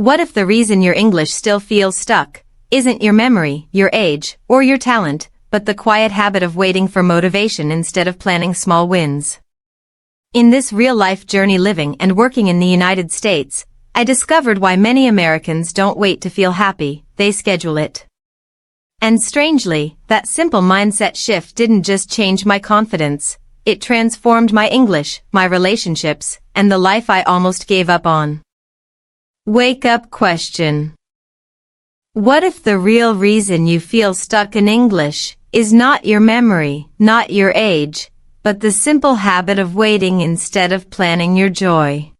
What if the reason your English still feels stuck isn't your memory, your age, or your talent, but the quiet habit of waiting for motivation instead of planning small wins? In this real-life journey living and working in the United States, I discovered why many Americans don't wait to feel happy, they schedule it. And strangely, that simple mindset shift didn't just change my confidence, it transformed my English, my relationships, and the life I almost gave up on. Wake up question. What if the real reason you feel stuck in English is not your memory, not your age, but the simple habit of waiting instead of planning your joy?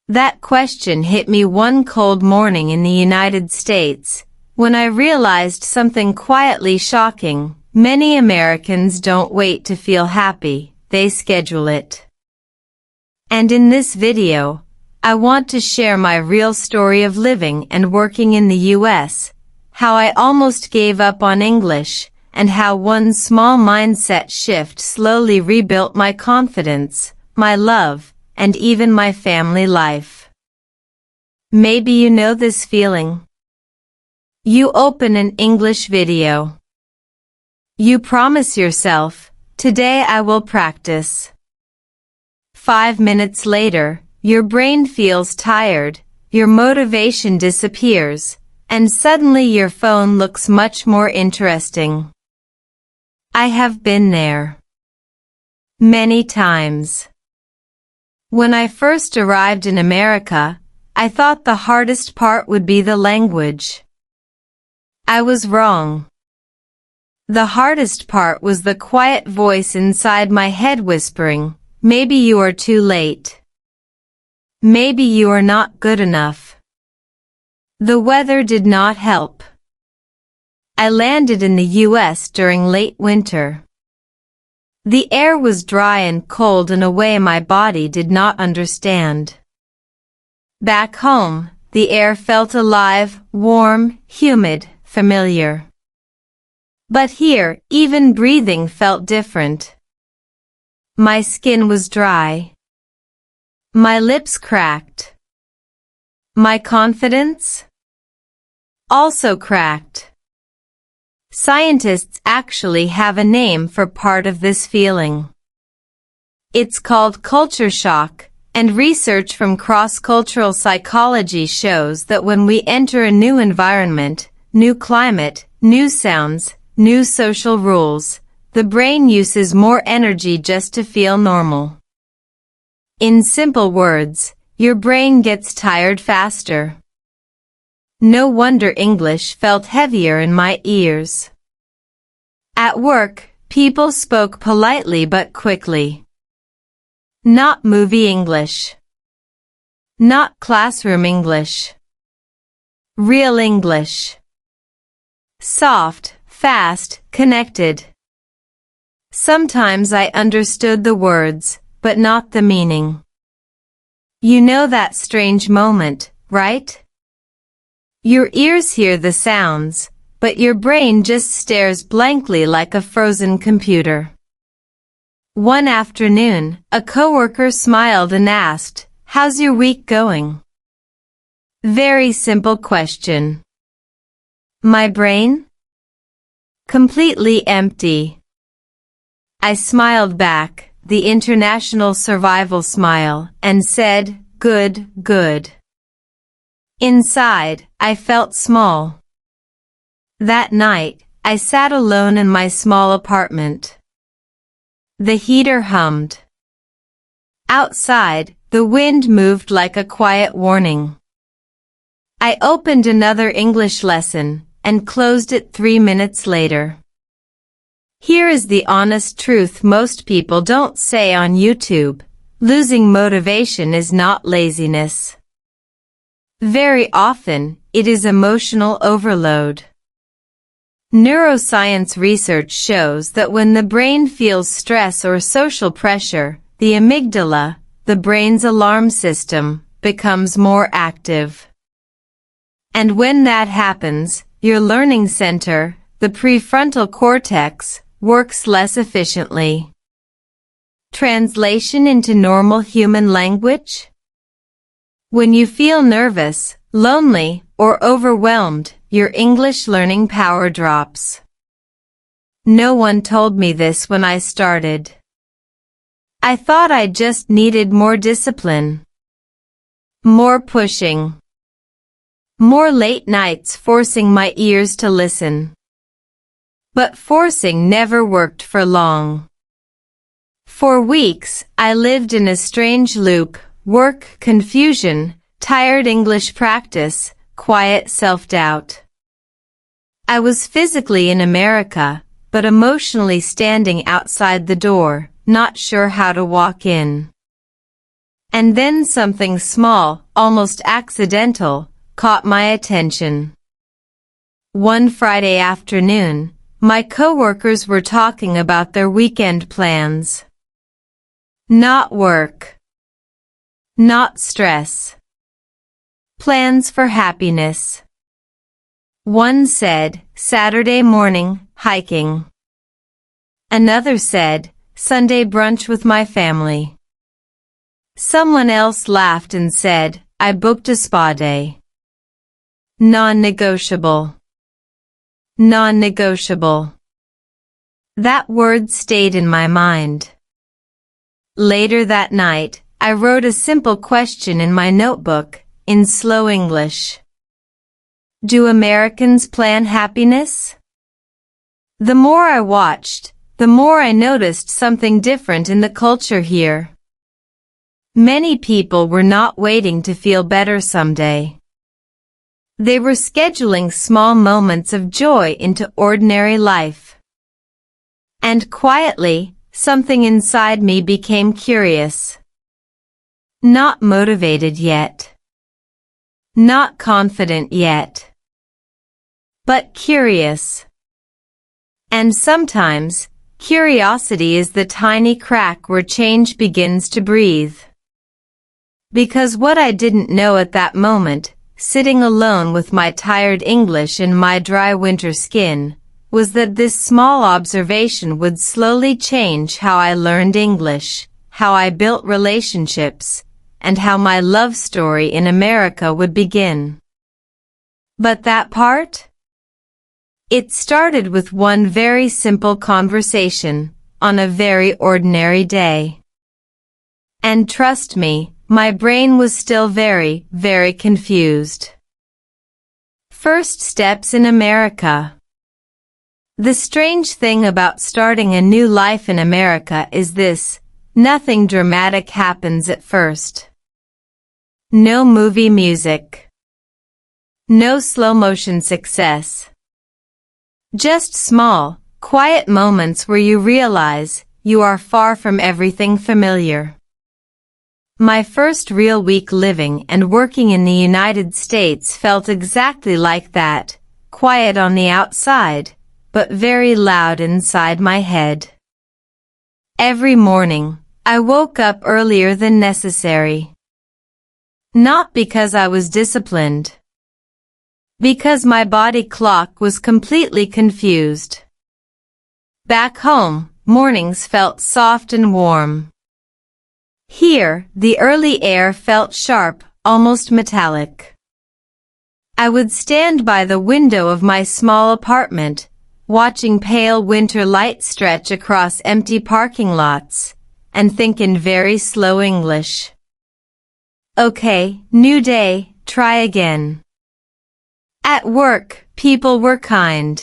That question hit me one cold morning in the United States, when I realized something quietly shocking. Many Americans don't wait to feel happy, they schedule it. And in this video, I want to share my real story of living and working in the US, how I almost gave up on English, and how one small mindset shift slowly rebuilt my confidence, my love, and even my family life. Maybe you know this feeling. You open an English video. You promise yourself, today I will practice. 5 minutes later, your brain feels tired, your motivation disappears, and suddenly your phone looks much more interesting. I have been there. Many times. When I first arrived in America, I thought the hardest part would be the language. I was wrong. The hardest part was the quiet voice inside my head whispering, maybe you are too late. Maybe you are not good enough. The weather did not help. I landed in the US during late winter. The air was dry and cold in a way my body did not understand. Back home, the air felt alive, warm, humid, familiar. But here, even breathing felt different. My skin was dry. My lips cracked. My confidence also cracked. Scientists actually have a name for part of this feeling. It's called culture shock, and research from cross-cultural psychology shows that when we enter a new environment, new climate, new sounds, new social rules, the brain uses more energy just to feel normal. In simple words, your brain gets tired faster. No wonder English felt heavier in my ears. At work, people spoke politely but quickly. Not movie English. Not classroom English. Real English. Soft, fast, connected. Sometimes I understood the words, but not the meaning. You know that strange moment, right? Your ears hear the sounds, but your brain just stares blankly like a frozen computer. One afternoon, a coworker smiled and asked, "How's your week going?" Very simple question. My brain? Completely empty. I smiled back, the international survival smile, and said, "Good, good." Inside, I felt small. That night, I sat alone in my small apartment. The heater hummed. Outside, the wind moved like a quiet warning. I opened another English lesson and closed it 3 minutes later. Here is the honest truth most people don't say on YouTube. Losing motivation is not laziness. Very often, it is emotional overload. Neuroscience research shows that when the brain feels stress or social pressure, the amygdala, the brain's alarm system, becomes more active. And when that happens, your learning center, the prefrontal cortex, works less efficiently. Translation into normal human language? When you feel nervous, lonely, or overwhelmed, your English learning power drops. No one told me this when I started. I thought I just needed more discipline. More pushing. More late nights forcing my ears to listen. But forcing never worked for long. For weeks, I lived in a strange loop: work, confusion, tired English practice, quiet self-doubt. I was physically in America, but emotionally standing outside the door, not sure how to walk in. And then something small, almost accidental, caught my attention. One Friday afternoon, my coworkers were talking about their weekend plans. Not work. Not stress. Plans for happiness. One said, Saturday morning, hiking. Another said, Sunday brunch with my family. Someone else laughed and said, I booked a spa day. Non-negotiable. Non-negotiable. That word stayed in my mind. Later that night, I wrote a simple question in my notebook, in slow English. Do Americans plan happiness? The more I watched, the more I noticed something different in the culture here. Many people were not waiting to feel better someday. They were scheduling small moments of joy into ordinary life. And quietly, something inside me became curious. Not motivated yet. Not confident yet. But curious. And sometimes, curiosity is the tiny crack where change begins to breathe. Because what I didn't know at that moment, sitting alone with my tired English and my dry winter skin, was that this small observation would slowly change how I learned English, how I built relationships, and how my love story in America would begin. But that part? It started with one very simple conversation, on a very ordinary day. And trust me, my brain was still very, very confused. First steps in America. The strange thing about starting a new life in America is this: nothing dramatic happens at first. No movie music. No slow-motion success. Just small, quiet moments where you realize you are far from everything familiar. My first real week living and working in the United States felt exactly like that, quiet on the outside, but very loud inside my head. Every morning, I woke up earlier than necessary. Not because I was disciplined. Because my body clock was completely confused. Back home, mornings felt soft and warm. Here, the early air felt sharp, almost metallic. I would stand by the window of my small apartment, watching pale winter light stretch across empty parking lots, and think in very slow English. Okay, new day, try again. At work, people were kind.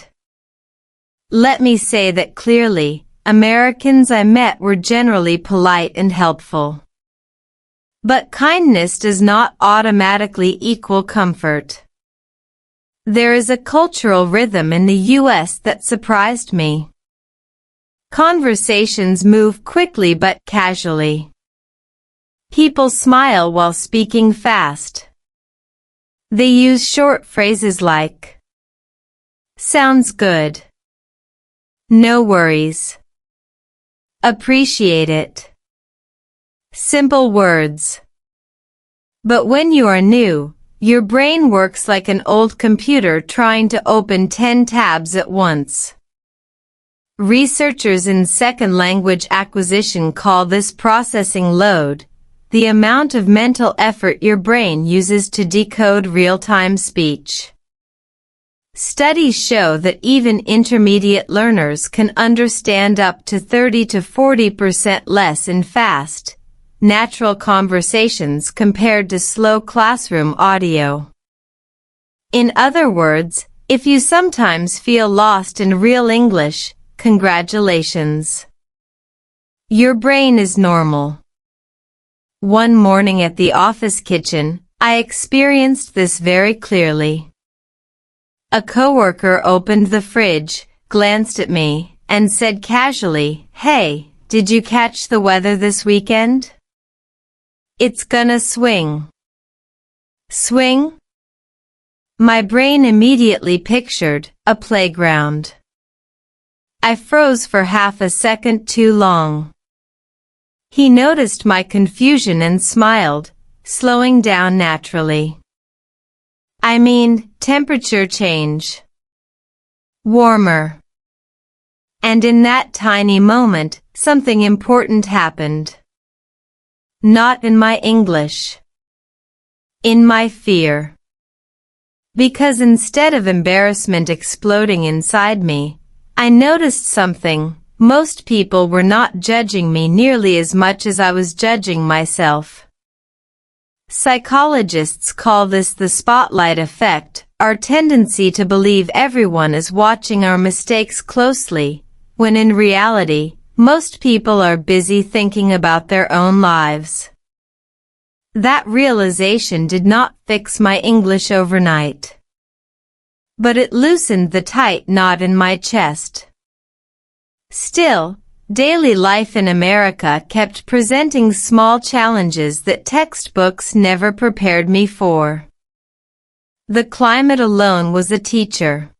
Let me say that clearly, Americans I met were generally polite and helpful. But kindness does not automatically equal comfort. There is a cultural rhythm in the U.S. that surprised me. Conversations move quickly but casually. People smile while speaking fast. They use short phrases like, "Sounds good." "No worries." "Appreciate it." Simple words. But when you are new, your brain works like an old computer trying to open 10 tabs at once. Researchers in second language acquisition call this processing load. the amount of mental effort your brain uses to decode real-time speech. Studies show that even intermediate learners can understand up to 30 to 40% less in fast, natural conversations compared to slow classroom audio. In other words, if you sometimes feel lost in real English, congratulations. Your brain is normal. One morning at the office kitchen, I experienced this very clearly. A coworker opened the fridge, glanced at me, and said casually, "Hey, did you catch the weather this weekend? It's gonna swing." Swing? My brain immediately pictured a playground. I froze for half a second too long. He noticed my confusion and smiled, slowing down naturally. I mean, temperature change. Warmer. And in that tiny moment, something important happened. Not in my English. In my fear. Because instead of embarrassment exploding inside me, I noticed something. Most people were not judging me nearly as much as I was judging myself. Psychologists call this the spotlight effect, our tendency to believe everyone is watching our mistakes closely, when in reality, most people are busy thinking about their own lives. That realization did not fix my English overnight. But it loosened the tight knot in my chest. Still, daily life in America kept presenting small challenges that textbooks never prepared me for. The climate alone was a teacher.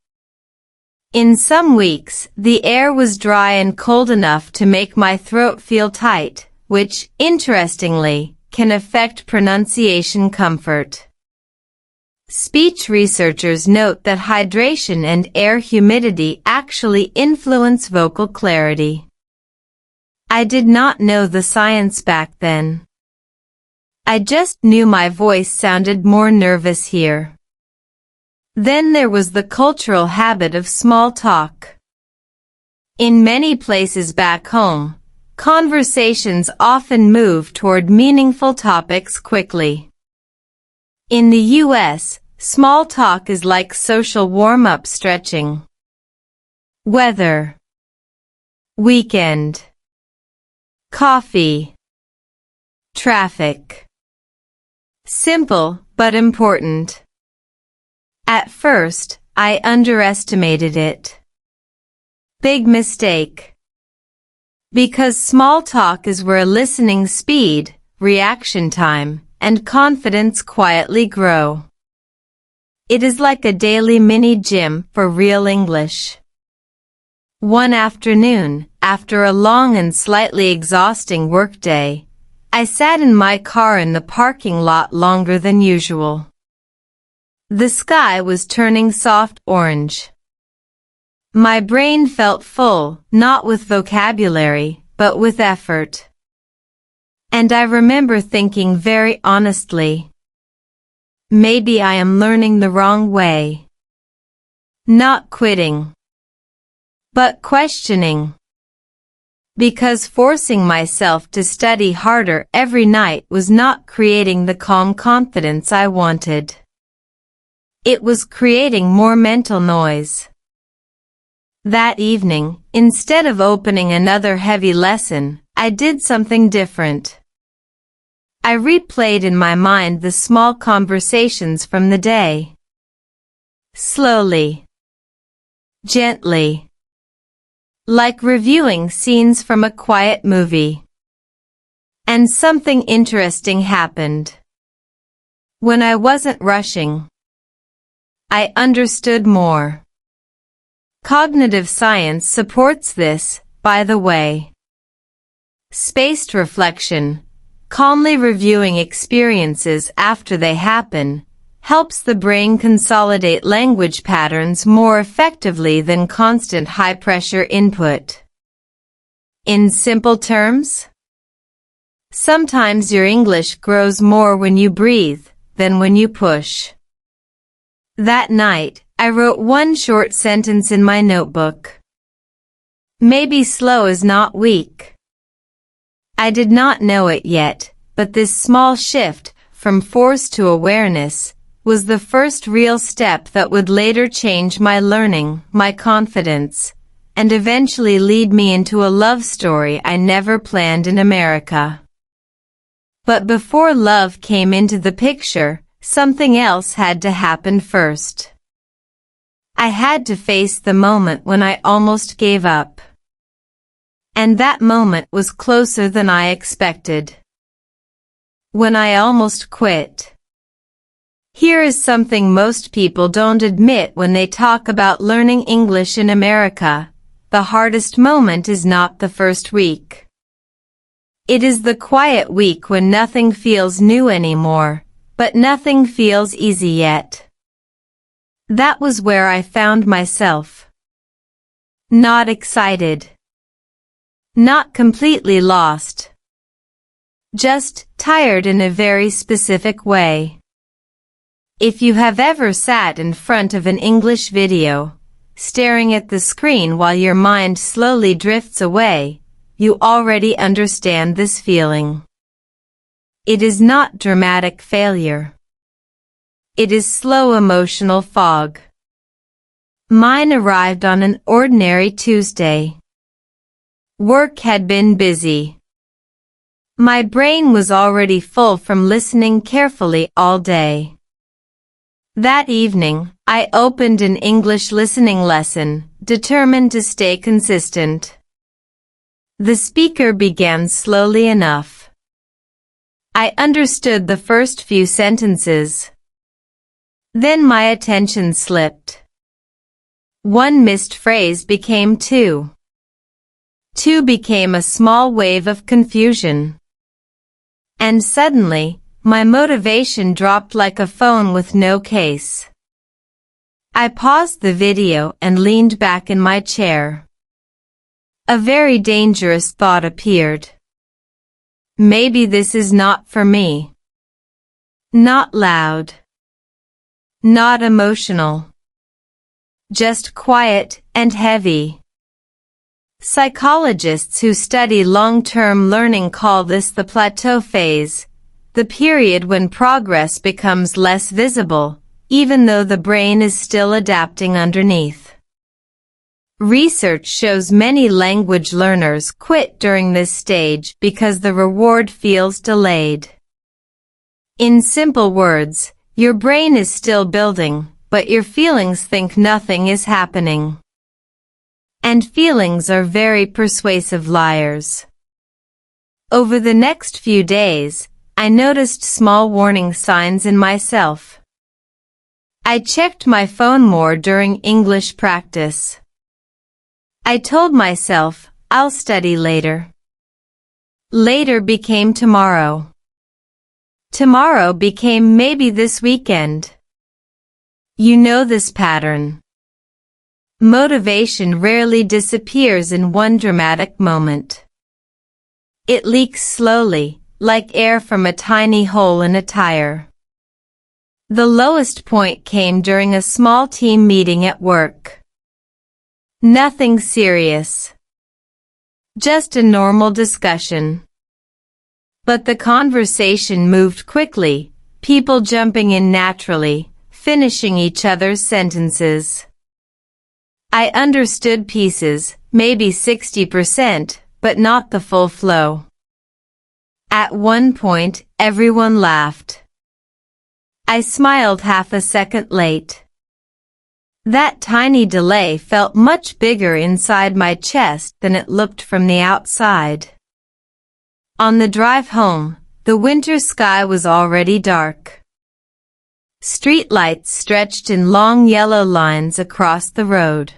In some weeks, the air was dry and cold enough to make my throat feel tight, which, interestingly, can affect pronunciation comfort. Speech researchers note that hydration and air humidity actually influence vocal clarity. I did not know the science back then. I just knew my voice sounded more nervous here. Then there was the cultural habit of small talk. In many places back home, conversations often move toward meaningful topics quickly. In the U.S., small talk is like social warm-up stretching. Weather. Weekend. Coffee. Traffic. Simple, but important. At first, I underestimated it. Big mistake. Because small talk is where listening speed, reaction time, and confidence quietly grow. It is like a daily mini gym for real English. One afternoon, after a long and slightly exhausting workday, I sat in my car in the parking lot longer than usual. The sky was turning soft orange. My brain felt full, not with vocabulary, but with effort. And I remember thinking very honestly, maybe I am learning the wrong way. Not quitting, but questioning. Because forcing myself to study harder every night was not creating the calm confidence I wanted. It was creating more mental noise. That evening, instead of opening another heavy lesson, I did something different. I replayed in my mind the small conversations from the day. Slowly. Gently. Like reviewing scenes from a quiet movie. And something interesting happened. When I wasn't rushing, I understood more. Cognitive science supports this, by the way. Spaced reflection, calmly reviewing experiences after they happen, helps the brain consolidate language patterns more effectively than constant high-pressure input. In simple terms, Sometimes your English grows more when you breathe than when you push. That night, I wrote one short sentence in my notebook. Maybe slow is not weak. I did not know it yet, but this small shift from force to awareness was the first real step that would later change my learning, my confidence, and eventually lead me into a love story I never planned in America. But before love came into the picture, something else had to happen first. I had to face the moment when I almost gave up. And that moment was closer than I expected. When I almost quit. Here is something most people don't admit when they talk about learning English in America. The hardest moment is not the first week. It is the quiet week when nothing feels new anymore, but nothing feels easy yet. That was where I found myself. Not excited. Not completely lost. Just tired in a very specific way. If you have ever sat in front of an English video, staring at the screen while your mind slowly drifts away, you already understand this feeling. It is not dramatic failure. It is slow emotional fog. Mine arrived on an ordinary Tuesday. Work had been busy. My brain was already full from listening carefully all day. That evening, I opened an English listening lesson, determined to stay consistent. The speaker began slowly enough. I understood the first few sentences. Then my attention slipped. One missed phrase became two. Two became a small wave of confusion. And suddenly, my motivation dropped like a phone with no case. I paused the video and leaned back in my chair. A very dangerous thought appeared. Maybe this is not for me. Not loud. Not emotional. Just quiet and heavy. Psychologists who study long-term learning call this the plateau phase, the period when progress becomes less visible, even though the brain is still adapting underneath. Research shows many language learners quit during this stage because the reward feels delayed. In simple words, your brain is still building, but your feelings think nothing is happening. And feelings are very persuasive liars. Over the next few days, I noticed small warning signs in myself. I checked my phone more during English practice. I told myself, I'll study later. Later became tomorrow. Tomorrow became maybe this weekend. You know this pattern. Motivation rarely disappears in one dramatic moment. It leaks slowly, like air from a tiny hole in a tire. The lowest point came during a small team meeting at work. Nothing serious. Just a normal discussion. But the conversation moved quickly, people jumping in naturally, finishing each other's sentences. I understood pieces, maybe 60%, but not the full flow. At one point, everyone laughed. I smiled half a second late. That tiny delay felt much bigger inside my chest than it looked from the outside. On the drive home, the winter sky was already dark. Streetlights stretched in long yellow lines across the road.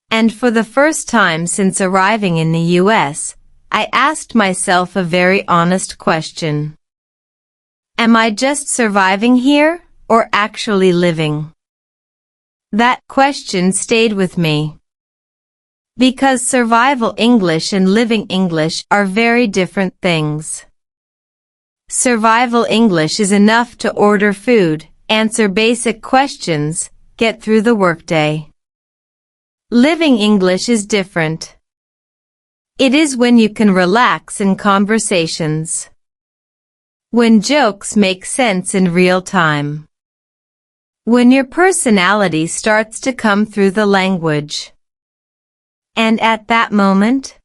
And for the first time since arriving in the U.S., I asked myself a very honest question. Am I just surviving here, or actually living? That question stayed with me. Because survival English and living English are very different things. Survival English is enough to order food, answer basic questions, get through the workday. Living English is different. It is when you can relax in conversations. When jokes make sense in real time. When your personality starts to come through the language. And at that moment,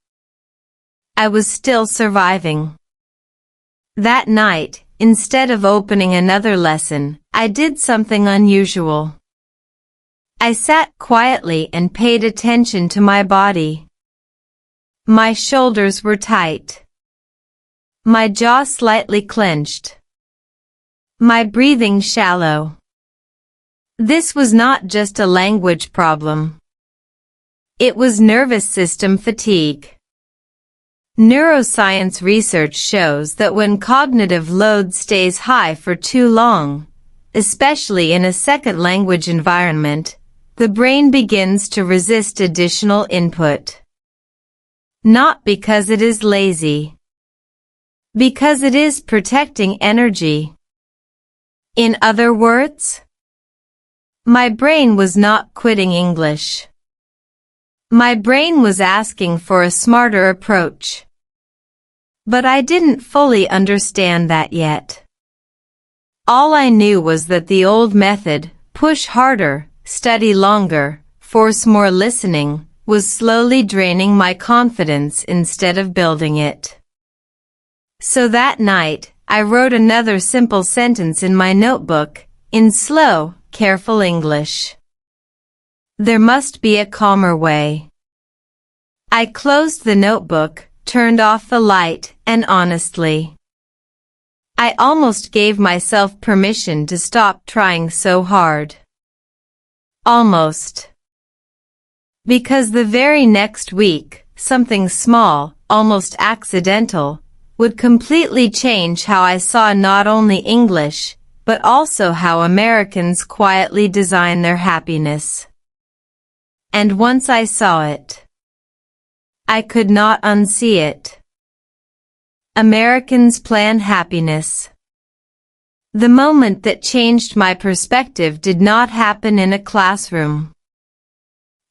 I was still surviving. That night, instead of opening another lesson, I did something unusual. I sat quietly and paid attention to my body. My shoulders were tight. My jaw slightly clenched. My breathing shallow. This was not just a language problem. It was nervous system fatigue. Neuroscience research shows that when cognitive load stays high for too long, especially in a second language environment, the brain begins to resist additional input. Not because it is lazy. Because it is protecting energy. In other words, my brain was not quitting English. My brain was asking for a smarter approach. But I didn't fully understand that yet. All I knew was that the old method, push harder, study longer, force more listening, was slowly draining my confidence instead of building it. So that night, I wrote another simple sentence in my notebook, in slow, careful English. There must be a calmer way. I closed the notebook, turned off the light, and honestly, I almost gave myself permission to stop trying so hard. Almost. Because the very next week, something small, almost accidental, would completely change how I saw not only English, but also how Americans quietly design their happiness. And once I saw it, I could not unsee it. Americans plan happiness. The moment that changed my perspective did not happen in a classroom.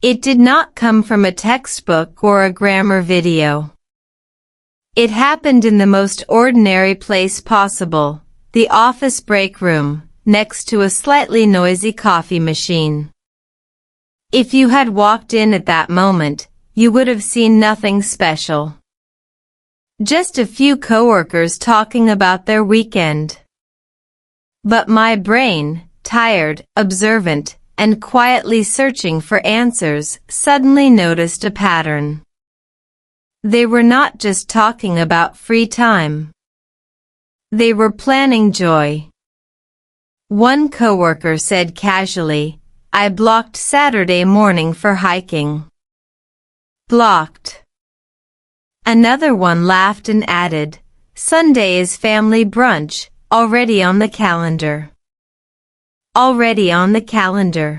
It did not come from a textbook or a grammar video. It happened in the most ordinary place possible, the office break room, next to a slightly noisy coffee machine. If you had walked in at that moment, you would have seen nothing special. Just a few coworkers talking about their weekend. But my brain, tired, observant, and quietly searching for answers, suddenly noticed a pattern. They were not just talking about free time. They were planning joy. One coworker said casually, "I blocked Saturday morning for hiking." Blocked. Another one laughed and added, "Sunday is family brunch, already on the calendar." Already on the calendar.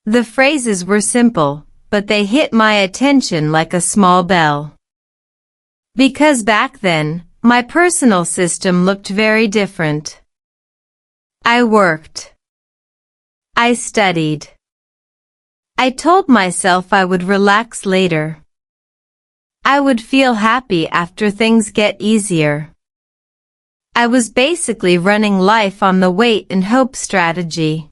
The phrases were simple, but they hit my attention like a small bell. Because back then, my personal system looked very different. I worked. I studied. I told myself I would relax later. I would feel happy after things get easier. I was basically running life on the wait and hope strategy.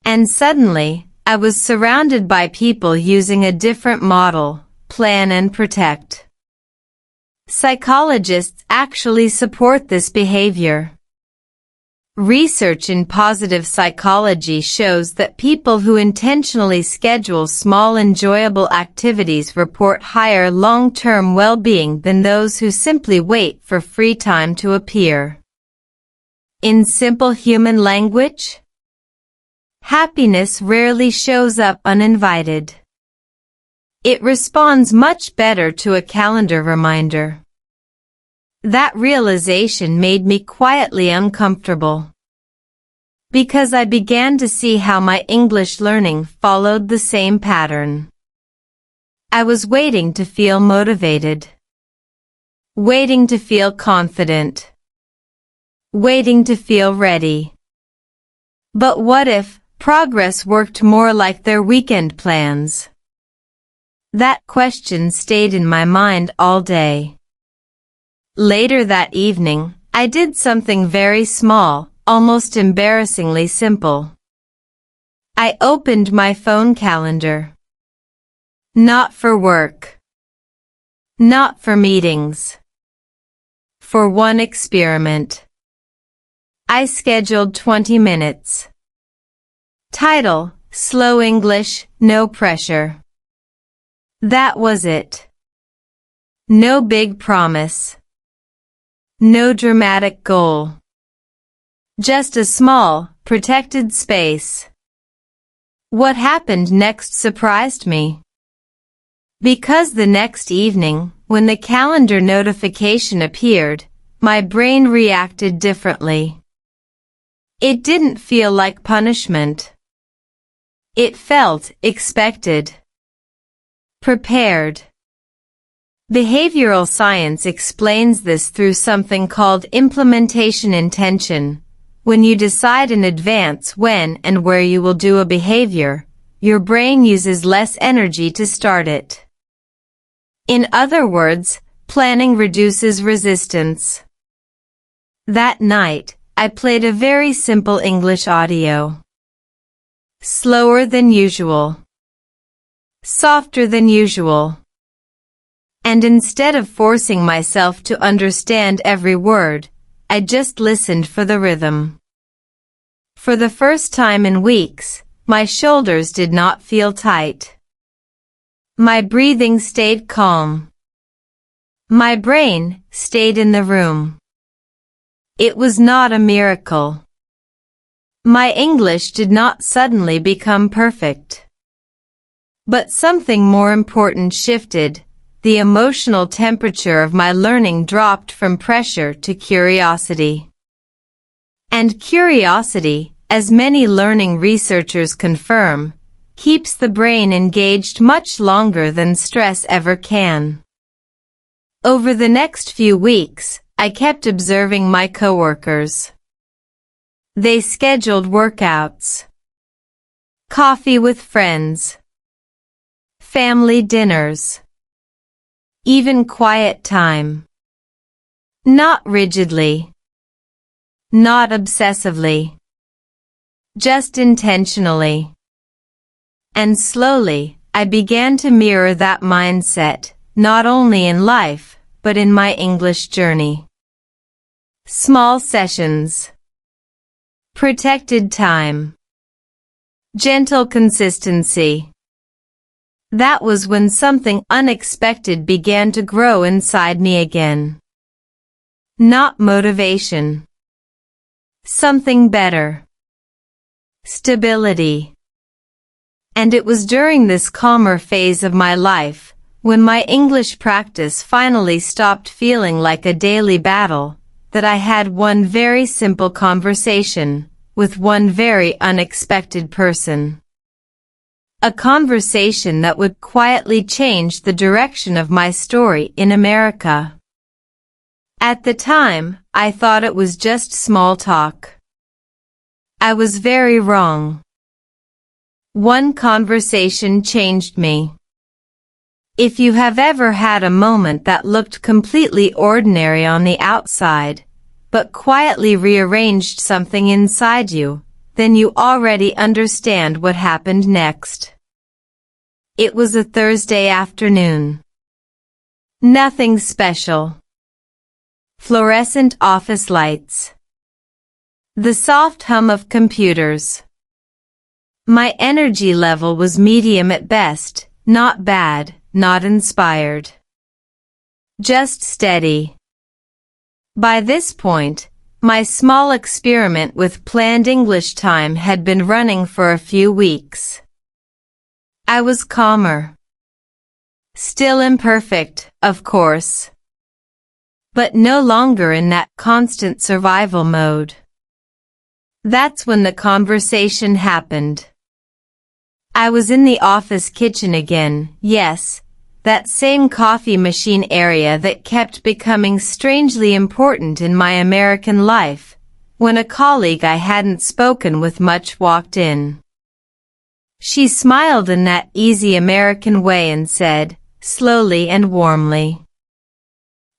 And suddenly, I was surrounded by people using a different model, plan and protect. Psychologists actually support this behavior. Research in positive psychology shows that people who intentionally schedule small enjoyable activities report higher long-term well-being than those who simply wait for free time to appear. In simple human language, happiness rarely shows up uninvited. It responds much better to a calendar reminder. That realization made me quietly uncomfortable. Because I began to see how my English learning followed the same pattern. I was waiting to feel motivated. Waiting to feel confident. Waiting to feel ready. But what if progress worked more like their weekend plans? That question stayed in my mind all day. Later that evening, I did something very small, almost embarrassingly simple. I opened my phone calendar. Not for work. Not for meetings. For one experiment. I scheduled 20 minutes. Title: Slow English, No Pressure. That was it. No big promise. No dramatic goal. Just a small, protected space. What happened next surprised me. Because the next evening, when the calendar notification appeared, my brain reacted differently. It didn't feel like punishment. It felt expected. Prepared. Behavioral science explains this through something called implementation intention. When you decide in advance when and where you will do a behavior, your brain uses less energy to start it. In other words, planning reduces resistance. That night, I played a very simple English audio. Slower than usual. Softer than usual. And instead of forcing myself to understand every word, I just listened for the rhythm. For the first time in weeks, my shoulders did not feel tight. My breathing stayed calm. My brain stayed in the room. It was not a miracle. My English did not suddenly become perfect. But something more important shifted. The emotional temperature of my learning dropped from pressure to curiosity. And curiosity, as many learning researchers confirm, keeps the brain engaged much longer than stress ever can. Over the next few weeks, I kept observing my coworkers. They scheduled workouts, coffee with friends, family dinners, even quiet time. Not rigidly. Not obsessively. Just intentionally. And slowly, I began to mirror that mindset, not only in life, but in my English journey. Small sessions. Protected time. Gentle consistency. That was when something unexpected began to grow inside me again. Not motivation. Something better. Stability. And it was during this calmer phase of my life, when my English practice finally stopped feeling like a daily battle, that I had one very simple conversation with one very unexpected person. A conversation that would quietly change the direction of my story in America. At the time, I thought it was just small talk. I was very wrong. One conversation changed me. If you have ever had a moment that looked completely ordinary on the outside, but quietly rearranged something inside you, then you already understand what happened next. It was a Thursday afternoon. Nothing special. Fluorescent office lights. The soft hum of computers. My energy level was medium at best, not bad, not inspired. Just steady. By this point, my small experiment with planned English time had been running for a few weeks. I was calmer. Still imperfect, of course. But no longer in that constant survival mode. That's when the conversation happened. I was in the office kitchen again, yes, that same coffee machine area that kept becoming strangely important in my American life, when a colleague I hadn't spoken with much walked in. She smiled in that easy American way and said, slowly and warmly,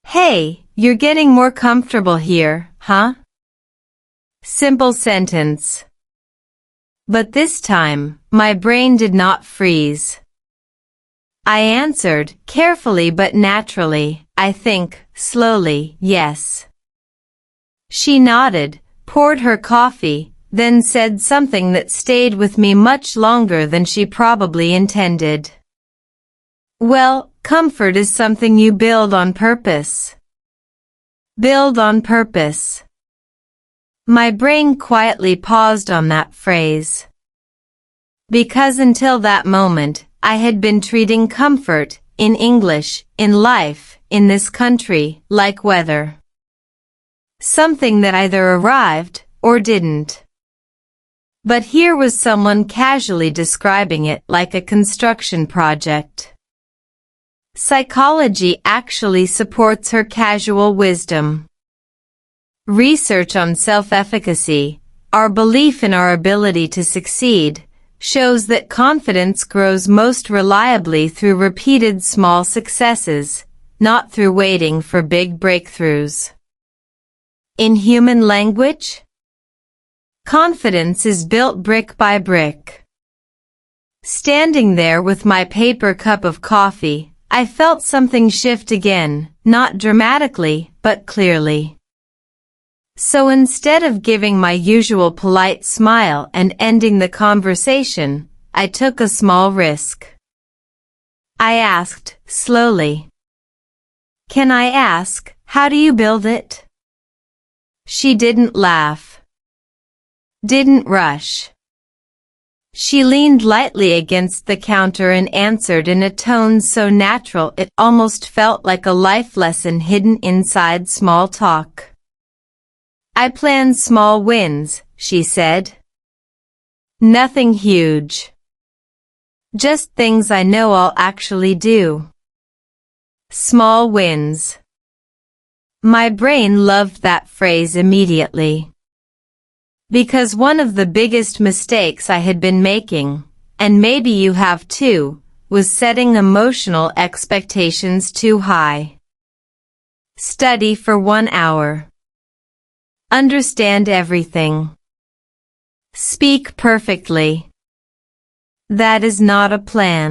"Hey, you're getting more comfortable here, huh?" Simple sentence. But this time, my brain did not freeze. I answered, carefully but naturally, I think, slowly, yes. She nodded, poured her coffee, then said something that stayed with me much longer than she probably intended. Well, comfort is something you build on purpose. Build on purpose. My brain quietly paused on that phrase. Because until that moment, I had been treating comfort, in English, in life, in this country, like weather. Something that either arrived, or didn't. But here was someone casually describing it like a construction project. Psychology actually supports her casual wisdom. Research on self-efficacy, our belief in our ability to succeed, shows that confidence grows most reliably through repeated small successes, not through waiting for big breakthroughs. In human language, confidence is built brick by brick. Standing there with my paper cup of coffee, I felt something shift again, not dramatically, but clearly. So instead of giving my usual polite smile and ending the conversation, I took a small risk. I asked, slowly, "Can I ask, how do you build it?" She didn't laugh. Didn't rush. She leaned lightly against the counter and answered in a tone so natural it almost felt like a life lesson hidden inside small talk. "I plan small wins," she said. "Nothing huge. Just things I know I'll actually do. Small wins." My brain loved that phrase immediately. Because one of the biggest mistakes I had been making, and maybe you have too, was setting emotional expectations too high. Study for 1 hour. Understand everything. Speak perfectly. That is not a plan.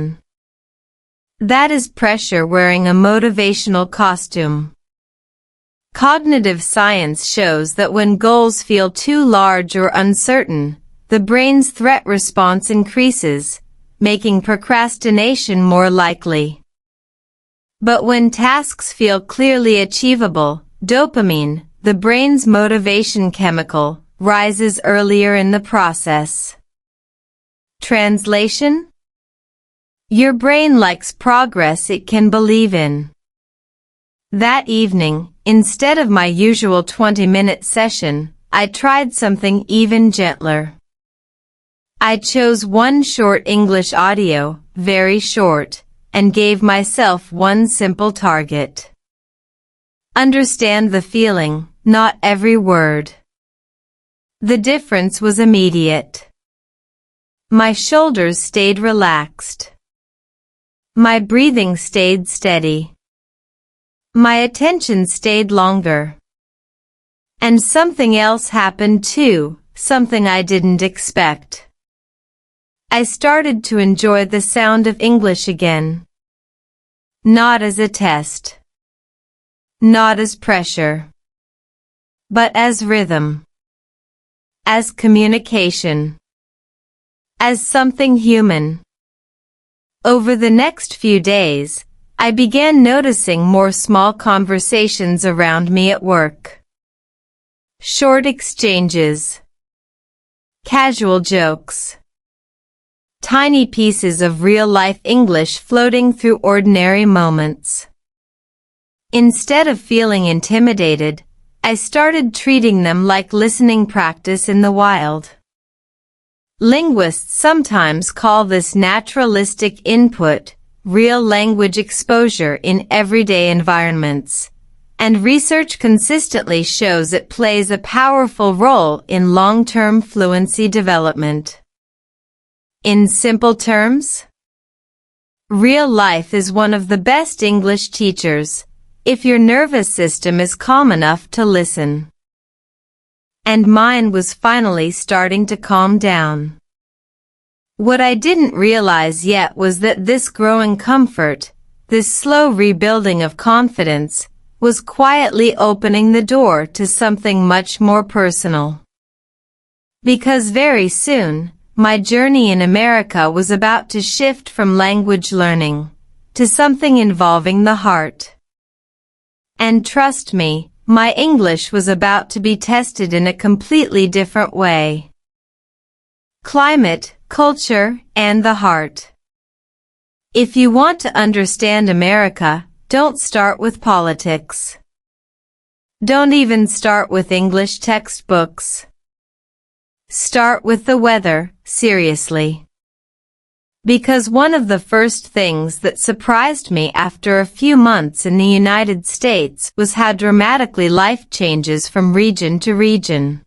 That is pressure wearing a motivational costume. Cognitive science shows that when goals feel too large or uncertain, the brain's threat response increases, making procrastination more likely. But when tasks feel clearly achievable, dopamine, the brain's motivation chemical, rises earlier in the process. Translation? Your brain likes progress it can believe in. That evening, instead of my usual 20-minute session, I tried something even gentler. I chose one short English audio, very short, and gave myself one simple target. Understand the feeling, not every word. The difference was immediate. My shoulders stayed relaxed. My breathing stayed steady. My attention stayed longer. And something else happened too, something I didn't expect. I started to enjoy the sound of English again. Not as a test. Not as pressure. But as rhythm. As communication. As something human. Over the next few days, I began noticing more small conversations around me at work. Short exchanges. Casual jokes. Tiny pieces of real-life English floating through ordinary moments. Instead of feeling intimidated, I started treating them like listening practice in the wild. Linguists sometimes call this naturalistic input, real language exposure in everyday environments, and research consistently shows it plays a powerful role in long-term fluency development. In simple terms, real life is one of the best English teachers, if your nervous system is calm enough to listen. And mine was finally starting to calm down. What I didn't realize yet was that this growing comfort, this slow rebuilding of confidence, was quietly opening the door to something much more personal. Because very soon, my journey in America was about to shift from language learning to something involving the heart. And trust me, my English was about to be tested in a completely different way. Climate, culture, and the heart. If you want to understand America, don't start with politics. Don't even start with English textbooks. Start with the weather, seriously. Because one of the first things that surprised me after a few months in the United States was how dramatically life changes from region to region.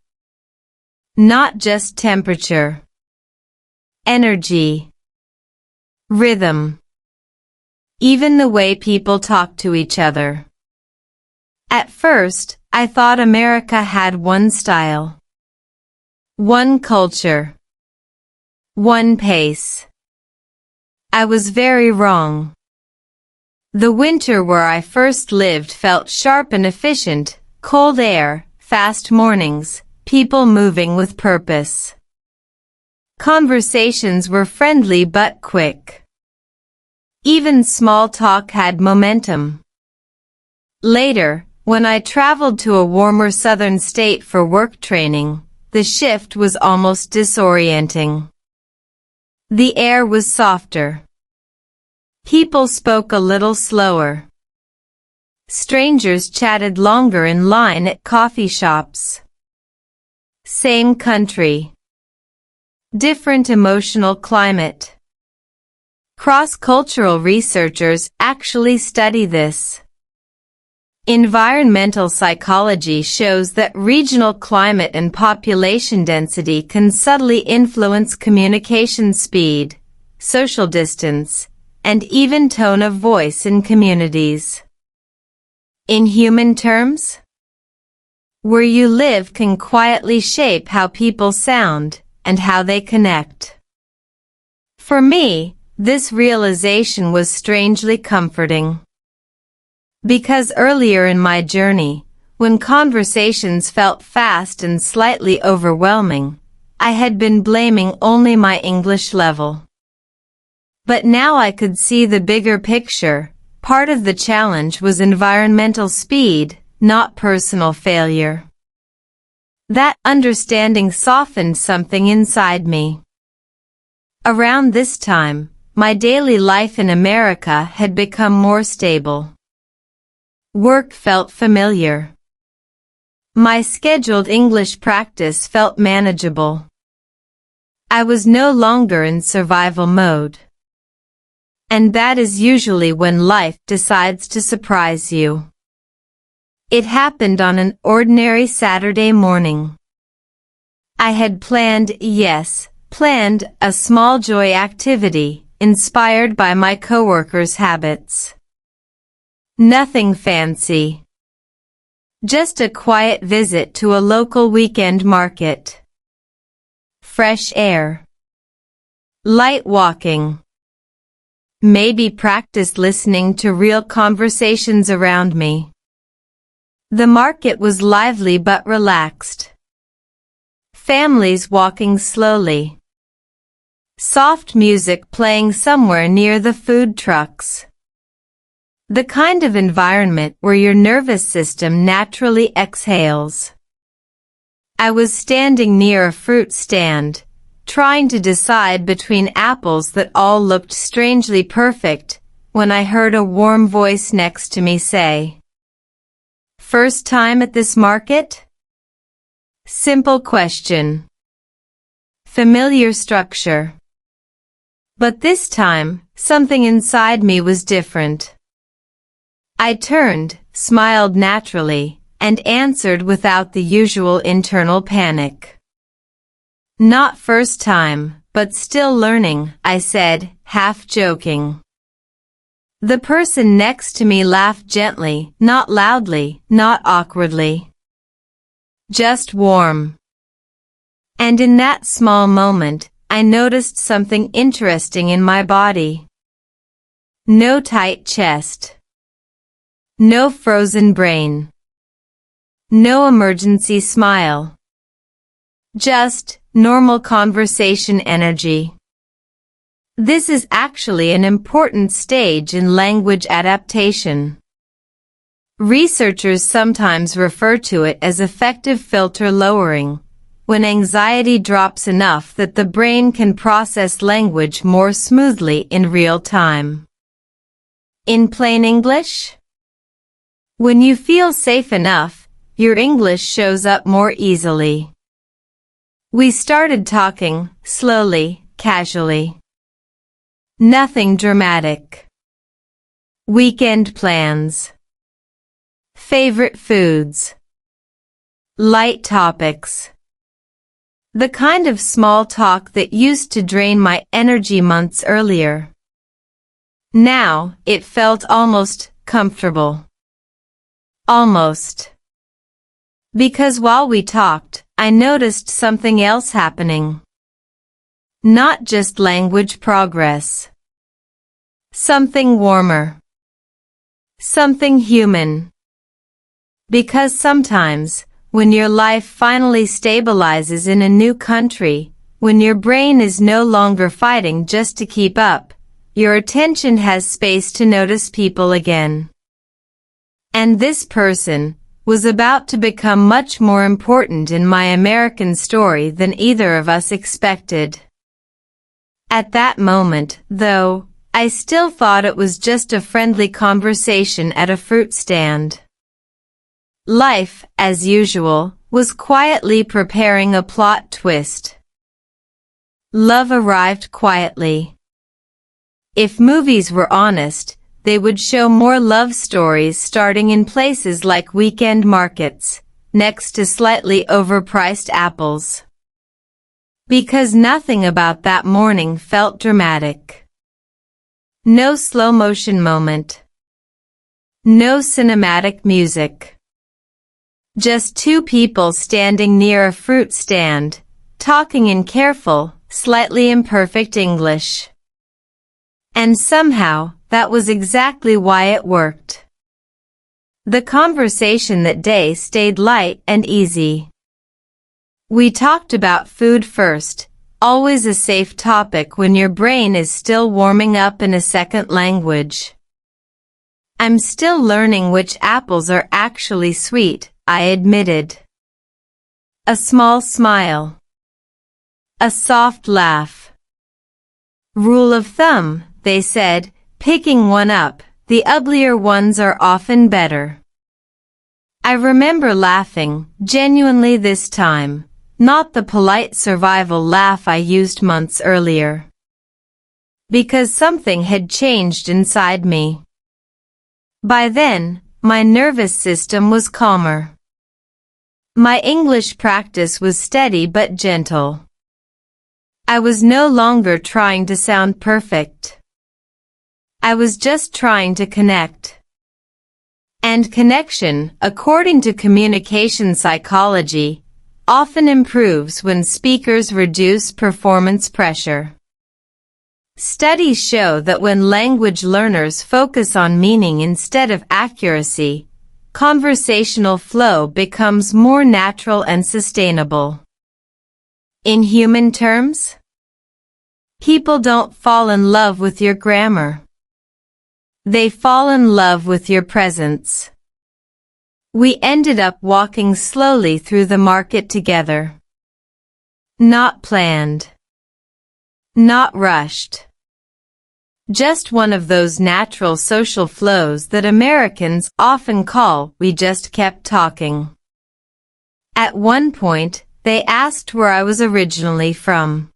Not just temperature. Energy. Rhythm. Even the way people talk to each other. At first, I thought America had one style. One culture. One pace. I was very wrong. The winter where I first lived felt sharp and efficient, cold air, fast mornings, people moving with purpose. Conversations were friendly but quick. Even small talk had momentum. Later, when I traveled to a warmer southern state for work training, the shift was almost disorienting. The air was softer. People spoke a little slower. Strangers chatted longer in line at coffee shops. Same country. Different emotional climate. Cross-cultural researchers actually study this. Environmental psychology shows that regional climate and population density can subtly influence communication speed, social distance, and even tone of voice in communities. In human terms, where you live can quietly shape how people sound and how they connect. For me, this realization was strangely comforting. Because earlier in my journey, when conversations felt fast and slightly overwhelming, I had been blaming only my English level. But now I could see the bigger picture. Part of the challenge was environmental speed, not personal failure. That understanding softened something inside me. Around this time, my daily life in America had become more stable. Work felt familiar. My scheduled English practice felt manageable. I was no longer in survival mode. And that is usually when life decides to surprise you. It happened on an ordinary Saturday morning. I had planned a small joy activity, inspired by my coworkers' habits. Nothing fancy. Just a quiet visit to a local weekend market. Fresh air. Light walking. Maybe practice listening to real conversations around me. The market was lively but relaxed. Families walking slowly. Soft music playing somewhere near the food trucks. The kind of environment where your nervous system naturally exhales. I was standing near a fruit stand, trying to decide between apples that all looked strangely perfect, when I heard a warm voice next to me say, "First time at this market?" Simple question. Familiar structure. But this time, something inside me was different. I turned, smiled naturally, and answered without the usual internal panic. "Not first time, but still learning," I said, half joking. The person next to me laughed gently, not loudly, not awkwardly. Just warm. And in that small moment, I noticed something interesting in my body. No tight chest. No frozen brain. No emergency smile. Just normal conversation energy. This is actually an important stage in language adaptation. Researchers sometimes refer to it as affective filter lowering, when anxiety drops enough that the brain can process language more smoothly in real time. In plain English? When you feel safe enough, your English shows up more easily. We started talking, slowly, casually. Nothing dramatic. Weekend plans. Favorite foods. Light topics. The kind of small talk that used to drain my energy months earlier. Now, it felt almost comfortable. Almost. Because while we talked, I noticed something else happening. Not just language progress. Something warmer. Something human. Because sometimes, when your life finally stabilizes in a new country, when your brain is no longer fighting just to keep up, your attention has space to notice people again. And this person was about to become much more important in my American story than either of us expected. At that moment, though, I still thought it was just a friendly conversation at a fruit stand. Life, as usual, was quietly preparing a plot twist. Love arrived quietly. If movies were honest, they would show more love stories starting in places like weekend markets, next to slightly overpriced apples. Because nothing about that morning felt dramatic. No slow-motion moment. No cinematic music. Just two people standing near a fruit stand, talking in careful, slightly imperfect English. And somehow, that was exactly why it worked. The conversation that day stayed light and easy. We talked about food first, always a safe topic when your brain is still warming up in a second language. "I'm still learning which apples are actually sweet," I admitted. A small smile. A soft laugh. "Rule of thumb," they said, picking one up, "the uglier ones are often better." I remember laughing, genuinely this time, not the polite survival laugh I used months earlier. Because something had changed inside me. By then, my nervous system was calmer. My English practice was steady but gentle. I was no longer trying to sound perfect. I was just trying to connect. And connection, according to communication psychology, often improves when speakers reduce performance pressure. Studies show that when language learners focus on meaning instead of accuracy, conversational flow becomes more natural and sustainable. In human terms, people don't fall in love with your grammar. They fall in love with your presence. We ended up walking slowly through the market together. Not planned. Not rushed. Just one of those natural social flows that Americans often call "we just kept talking." At one point, they asked where I was originally from.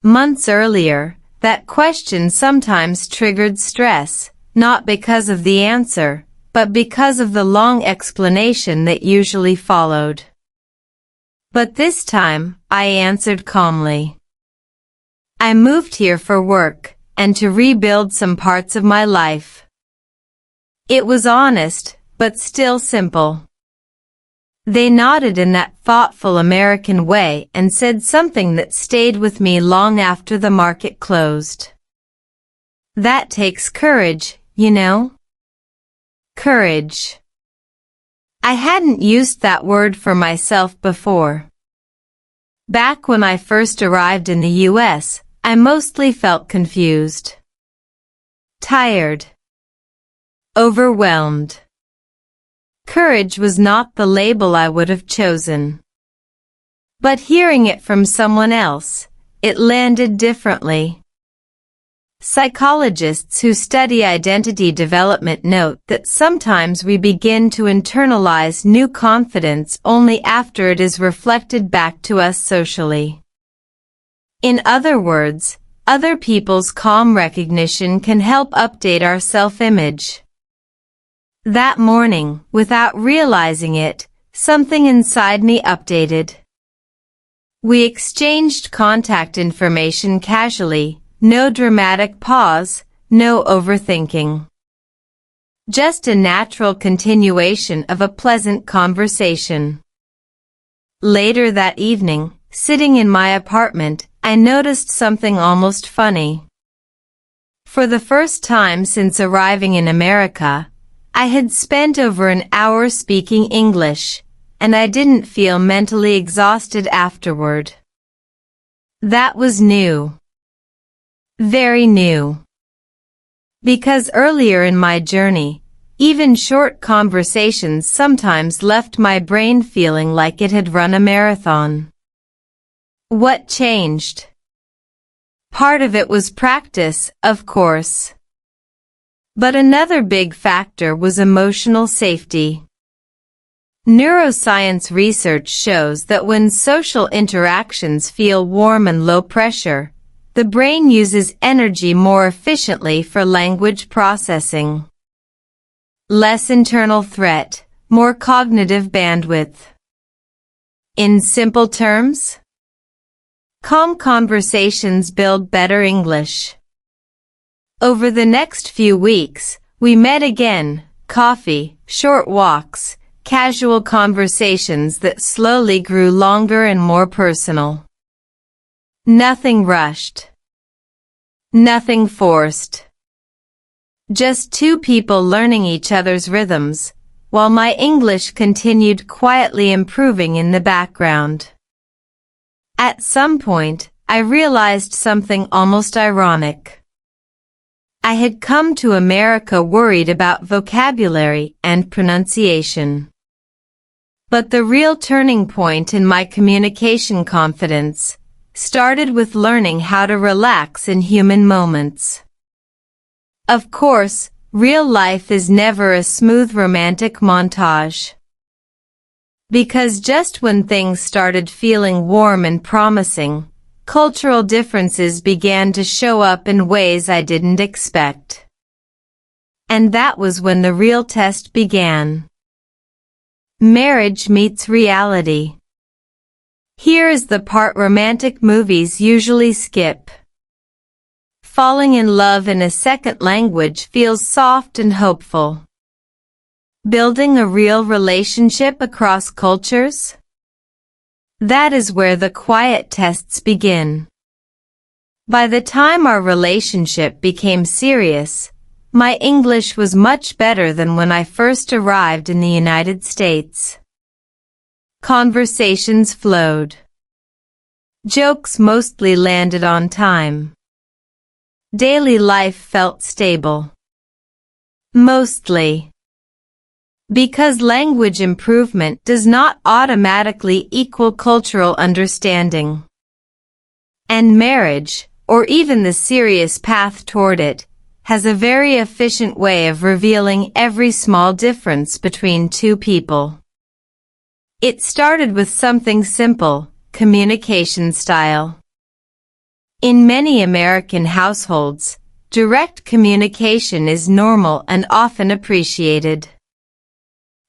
Months earlier, That question sometimes triggered stress, not because of the answer, but because of the long explanation that usually followed. But this time, I answered calmly. I moved here for work, and to rebuild some parts of my life. It was honest, but still simple. They nodded in that thoughtful American way and said something that stayed with me long after the market closed. That takes courage, you know? Courage. I hadn't used that word for myself before. Back when I first arrived in the US, I mostly felt confused. Tired. Overwhelmed. Courage was not the label I would have chosen. But hearing it from someone else, it landed differently. Psychologists who study identity development note that sometimes we begin to internalize new confidence only after it is reflected back to us socially. In other words, other people's calm recognition can help update our self-image. That morning, without realizing it, something inside me updated. We exchanged contact information casually, no dramatic pause, no overthinking. Just a natural continuation of a pleasant conversation. Later that evening, sitting in my apartment, I noticed something almost funny. For the first time since arriving in America, I had spent over an hour speaking English, and I didn't feel mentally exhausted afterward. That was new. Very new. Because earlier in my journey, even short conversations sometimes left my brain feeling like it had run a marathon. What changed? Part of it was practice, of course. But another big factor was emotional safety. Neuroscience research shows that when social interactions feel warm and low pressure, the brain uses energy more efficiently for language processing. Less internal threat, more cognitive bandwidth. In simple terms, calm conversations build better English. Over the next few weeks, we met again, coffee, short walks, casual conversations that slowly grew longer and more personal. Nothing rushed. Nothing forced. Just two people learning each other's rhythms, while my English continued quietly improving in the background. At some point, I realized something almost ironic. I had come to America worried about vocabulary and pronunciation. But the real turning point in my communication confidence started with learning how to relax in human moments. Of course, real life is never a smooth romantic montage. Because just when things started feeling warm and promising, cultural differences began to show up in ways I didn't expect. And that was when the real test began. Marriage meets reality. Here is the part romantic movies usually skip. Falling in love in a second language feels soft and hopeful. Building a real relationship across cultures? That is where the quiet tests begin. By the time our relationship became serious, my English was much better than when I first arrived in the United States. Conversations flowed. Jokes mostly landed on time. Daily life felt stable. Mostly. Because language improvement does not automatically equal cultural understanding. And marriage, or even the serious path toward it, has a very efficient way of revealing every small difference between two people. It started with something simple, communication style. In many American households, direct communication is normal and often appreciated.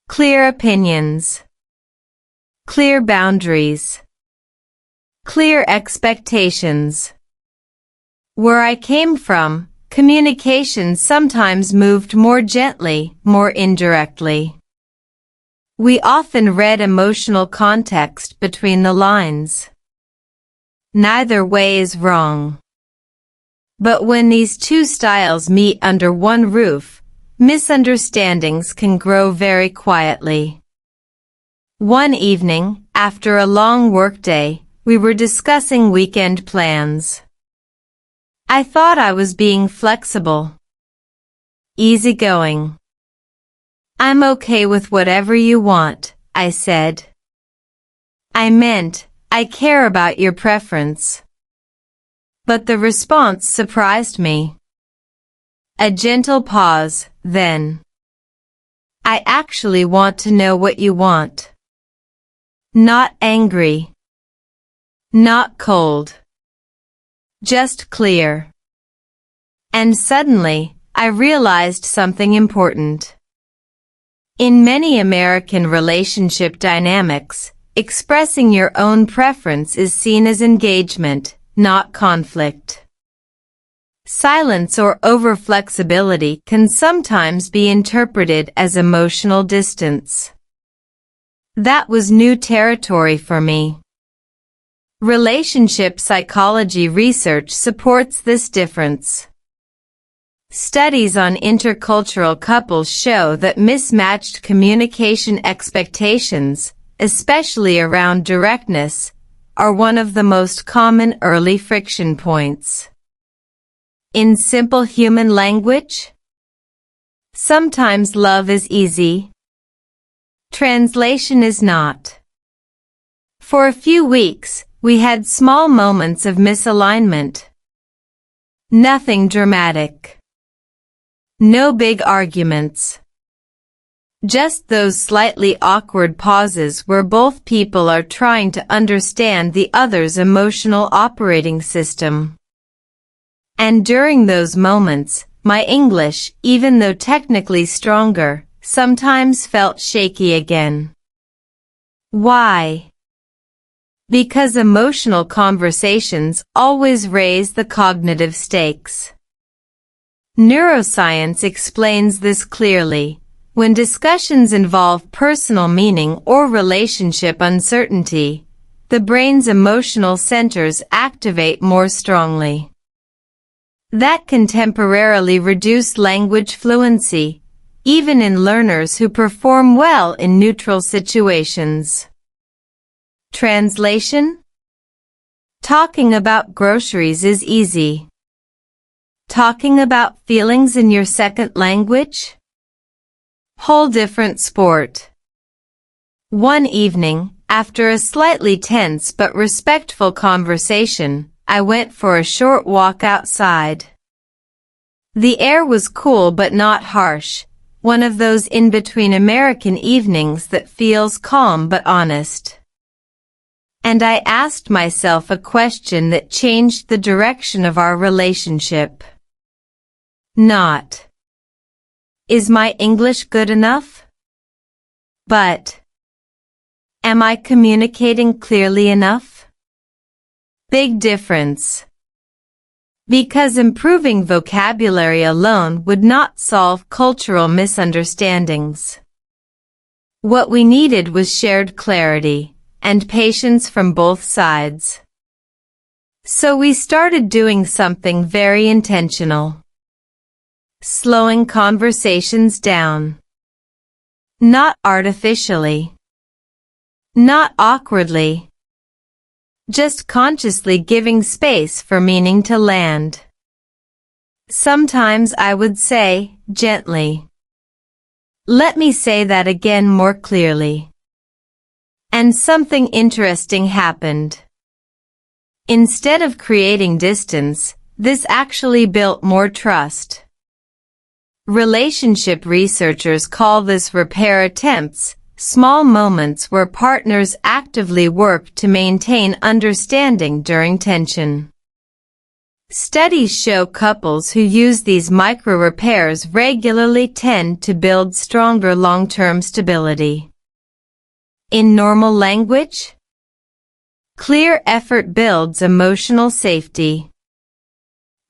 Clear opinions. Clear boundaries. Clear expectations. Where I came from, communication sometimes moved more gently, more indirectly. We often read emotional context between the lines. Neither way is wrong. But when these two styles meet under one roof, misunderstandings can grow very quietly. One evening, after a long workday, we were discussing weekend plans. I thought I was being flexible, easygoing. "I'm okay with whatever you want," I said. I meant, I care about your preference. But the response surprised me. A gentle pause, then. "I actually want to know what you want." Not angry. Not cold. Just clear. And suddenly, I realized something important. In many American relationship dynamics, expressing your own preference is seen as engagement, not conflict. Silence or overflexibility can sometimes be interpreted as emotional distance. That was new territory for me. Relationship psychology research supports this difference. Studies on intercultural couples show that mismatched communication expectations, especially around directness, are one of the most common early friction points. In simple human language, sometimes love is easy. Translation is not. For a few weeks, we had small moments of misalignment. Nothing dramatic. No big arguments. Just those slightly awkward pauses where both people are trying to understand the other's emotional operating system. And during those moments, my English, even though technically stronger, sometimes felt shaky again. Why? Because emotional conversations always raise the cognitive stakes. Neuroscience explains this clearly. When discussions involve personal meaning or relationship uncertainty, the brain's emotional centers activate more strongly. That can temporarily reduce language fluency, even in learners who perform well in neutral situations. Translation? Talking about groceries is easy. Talking about feelings in your second language? Whole different sport. One evening, after a slightly tense but respectful conversation, I went for a short walk outside. The air was cool but not harsh, one of those in-between American evenings that feels calm but honest. And I asked myself a question that changed the direction of our relationship. Not, "Is my English good enough?" But, "Am I communicating clearly enough?" Big difference. Because improving vocabulary alone would not solve cultural misunderstandings. What we needed was shared clarity and patience from both sides. So we started doing something very intentional. Slowing conversations down. Not artificially. Not awkwardly. Just consciously giving space for meaning to land. Sometimes I would say, gently, "Let me say that again more clearly." And something interesting happened. Instead of creating distance, this actually built more trust. Relationship researchers call this repair attempts, small moments where partners actively work to maintain understanding during tension. Studies show couples who use these micro repairs regularly tend to build stronger long-term stability. In normal language, clear effort builds emotional safety.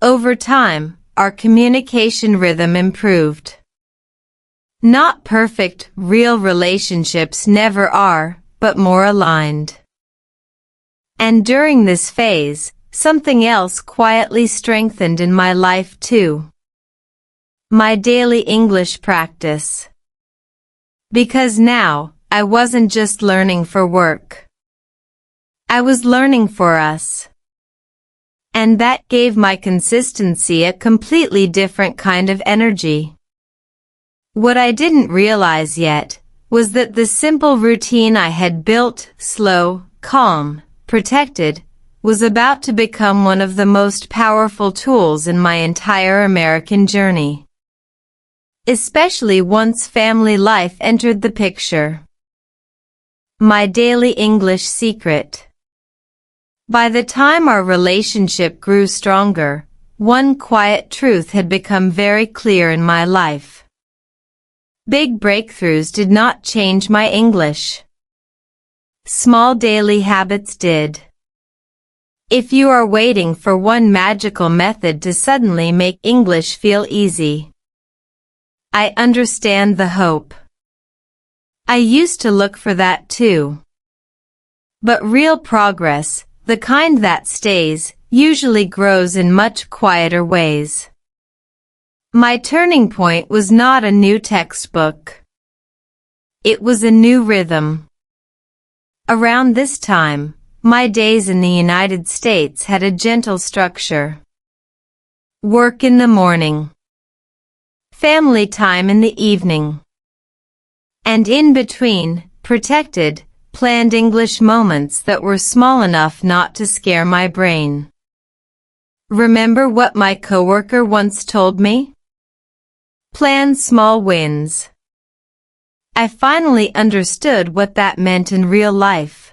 Over time, our communication rhythm improved. Not perfect, real relationships never are, but more aligned. And during this phase, something else quietly strengthened in my life too. My daily English practice. Because now, I wasn't just learning for work. I was learning for us. And that gave my consistency a completely different kind of energy. What I didn't realize yet was that the simple routine I had built, slow, calm, protected, was about to become one of the most powerful tools in my entire American journey. Especially once family life entered the picture. My daily English secret. By the time our relationship grew stronger, one quiet truth had become very clear in my life. Big breakthroughs did not change my English. Small daily habits did. If you are waiting for one magical method to suddenly make English feel easy, I understand the hope. I used to look for that too. But real progress, the kind that stays, usually grows in much quieter ways. My turning point was not a new textbook. It was a new rhythm. Around this time, my days in the United States had a gentle structure. Work in the morning. Family time in the evening. And in between, protected, planned English moments that were small enough not to scare my brain. Remember what my coworker once told me? Plan small wins. I finally understood what that meant in real life.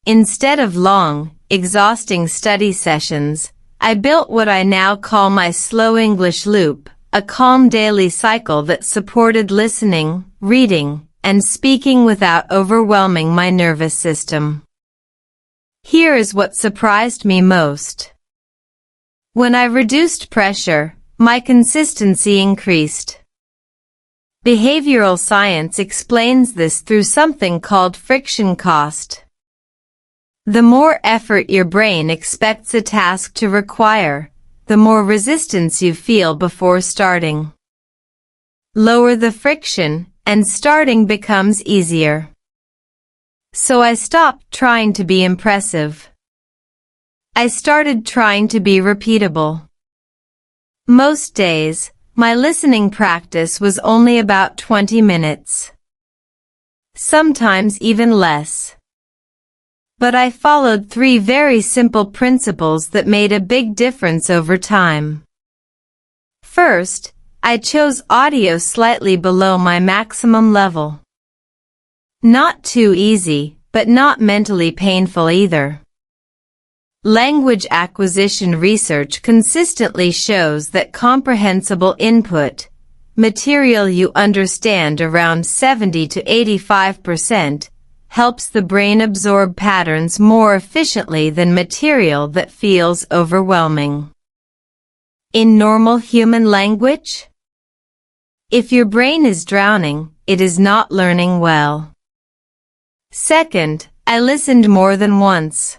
Instead of long, exhausting study sessions, I built what I now call my slow English loop, a calm daily cycle that supported listening, reading, and speaking without overwhelming my nervous system. Here is what surprised me most. When I reduced pressure, my consistency increased. Behavioral science explains this through something called friction cost. The more effort your brain expects a task to require, the more resistance you feel before starting. Lower the friction, and starting becomes easier. So I stopped trying to be impressive. I started trying to be repeatable. Most days, my listening practice was only about 20 minutes. Sometimes even less. But I followed 3 very simple principles that made a big difference over time. First, I chose audio slightly below my maximum level. Not too easy, but not mentally painful either. Language acquisition research consistently shows that comprehensible input, material you understand around 70 to 85%, helps the brain absorb patterns more efficiently than material that feels overwhelming. In normal human language, if your brain is drowning, it is not learning well. Second, I listened more than once.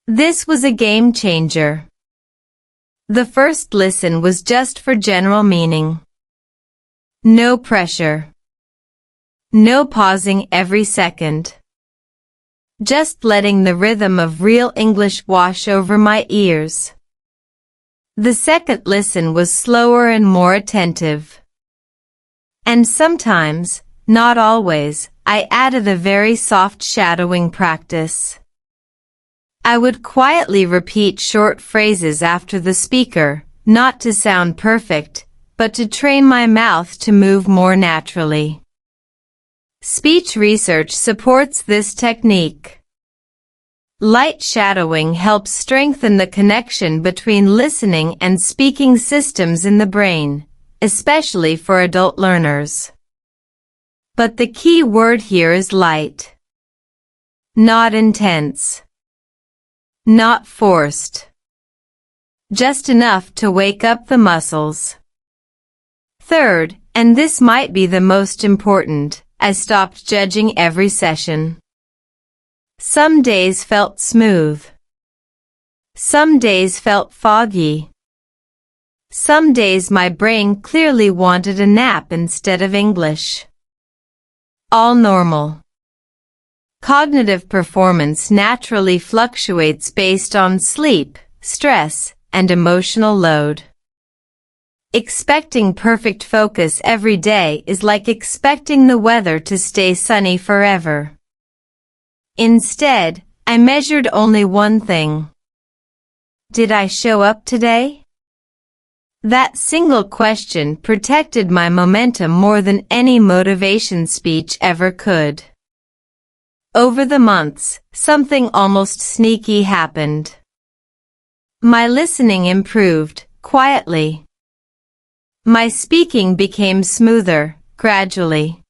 This was a game changer. The first listen was just for general meaning. No pressure. No pausing every second. Just letting the rhythm of real English wash over my ears. The second listen was slower and more attentive. And sometimes, not always, I added a very soft shadowing practice. I would quietly repeat short phrases after the speaker, not to sound perfect, but to train my mouth to move more naturally. Speech research supports this technique. Light shadowing helps strengthen the connection between listening and speaking systems in the brain, especially for adult learners. But the key word here is light. Not intense. Not forced. Just enough to wake up the muscles. Third, and this might be the most important, I stopped judging every session. Some days felt smooth. Some days felt foggy. Some days my brain clearly wanted a nap instead of English. All normal. Cognitive performance naturally fluctuates based on sleep, stress, and emotional load. Expecting perfect focus every day is like expecting the weather to stay sunny forever. Instead, I measured only one thing. Did I show up today? That single question protected my momentum more than any motivation speech ever could. Over the months, something almost sneaky happened. My listening improved, quietly. My speaking became smoother, gradually.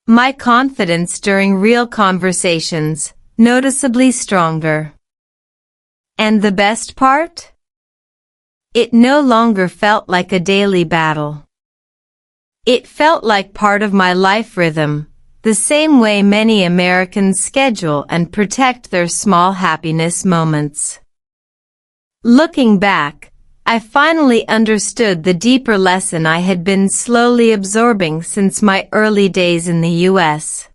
My confidence during real conversations, noticeably stronger. And the best part? It no longer felt like a daily battle. It felt like part of my life rhythm, the same way many Americans schedule and protect their small happiness moments. Looking back, I finally understood the deeper lesson I had been slowly absorbing since my early days in the US.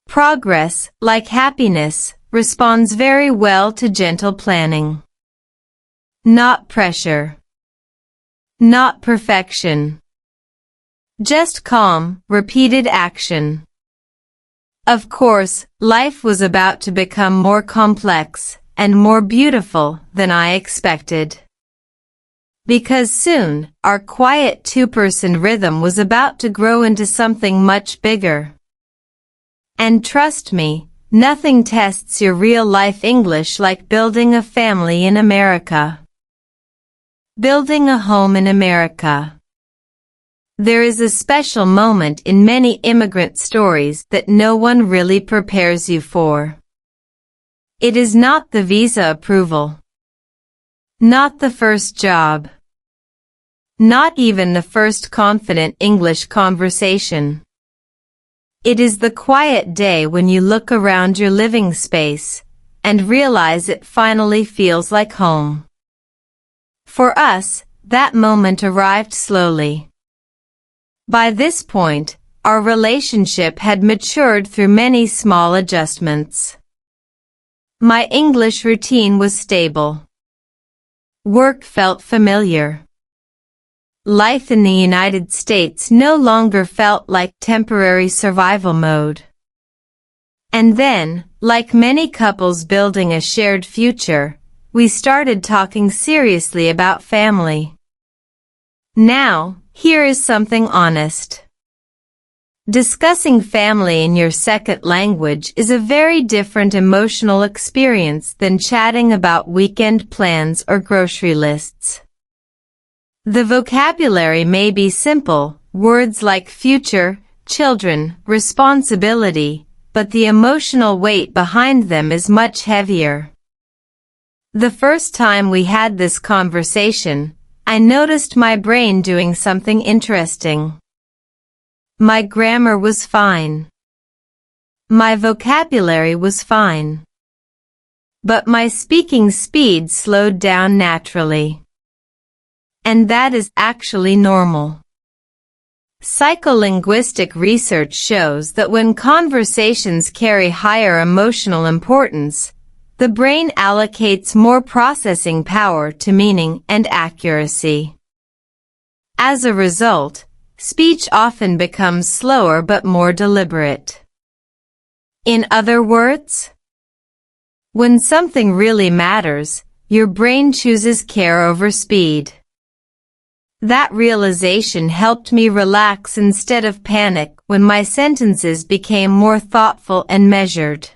Progress, like happiness, responds very well to gentle planning. Not pressure. Not perfection. Just calm, repeated action. Of course, life was about to become more complex and more beautiful than I expected. Because soon, our quiet two-person rhythm was about to grow into something much bigger. And trust me, nothing tests your real-life English like building a family in America. Building a home in America. There is a special moment in many immigrant stories that no one really prepares you for. It is not the visa approval. Not the first job. Not even the first confident English conversation. It is the quiet day when you look around your living space and realize it finally feels like home. For us, that moment arrived slowly. By this point, our relationship had matured through many small adjustments. My English routine was stable. Work felt familiar. Life in the United States no longer felt like temporary survival mode. And then, like many couples building a shared future, we started talking seriously about family. Now, here is something honest. Discussing family in your second language is a very different emotional experience than chatting about weekend plans or grocery lists. The vocabulary may be simple, words like future, children, responsibility, but the emotional weight behind them is much heavier. The first time we had this conversation, I noticed my brain doing something interesting. My grammar was fine. My vocabulary was fine. But my speaking speed slowed down naturally. And that is actually normal. Psycholinguistic research shows that when conversations carry higher emotional importance, the brain allocates more processing power to meaning and accuracy. As a result, speech often becomes slower but more deliberate. In other words, when something really matters, your brain chooses care over speed. That realization helped me relax instead of panic when my sentences became more thoughtful and measured.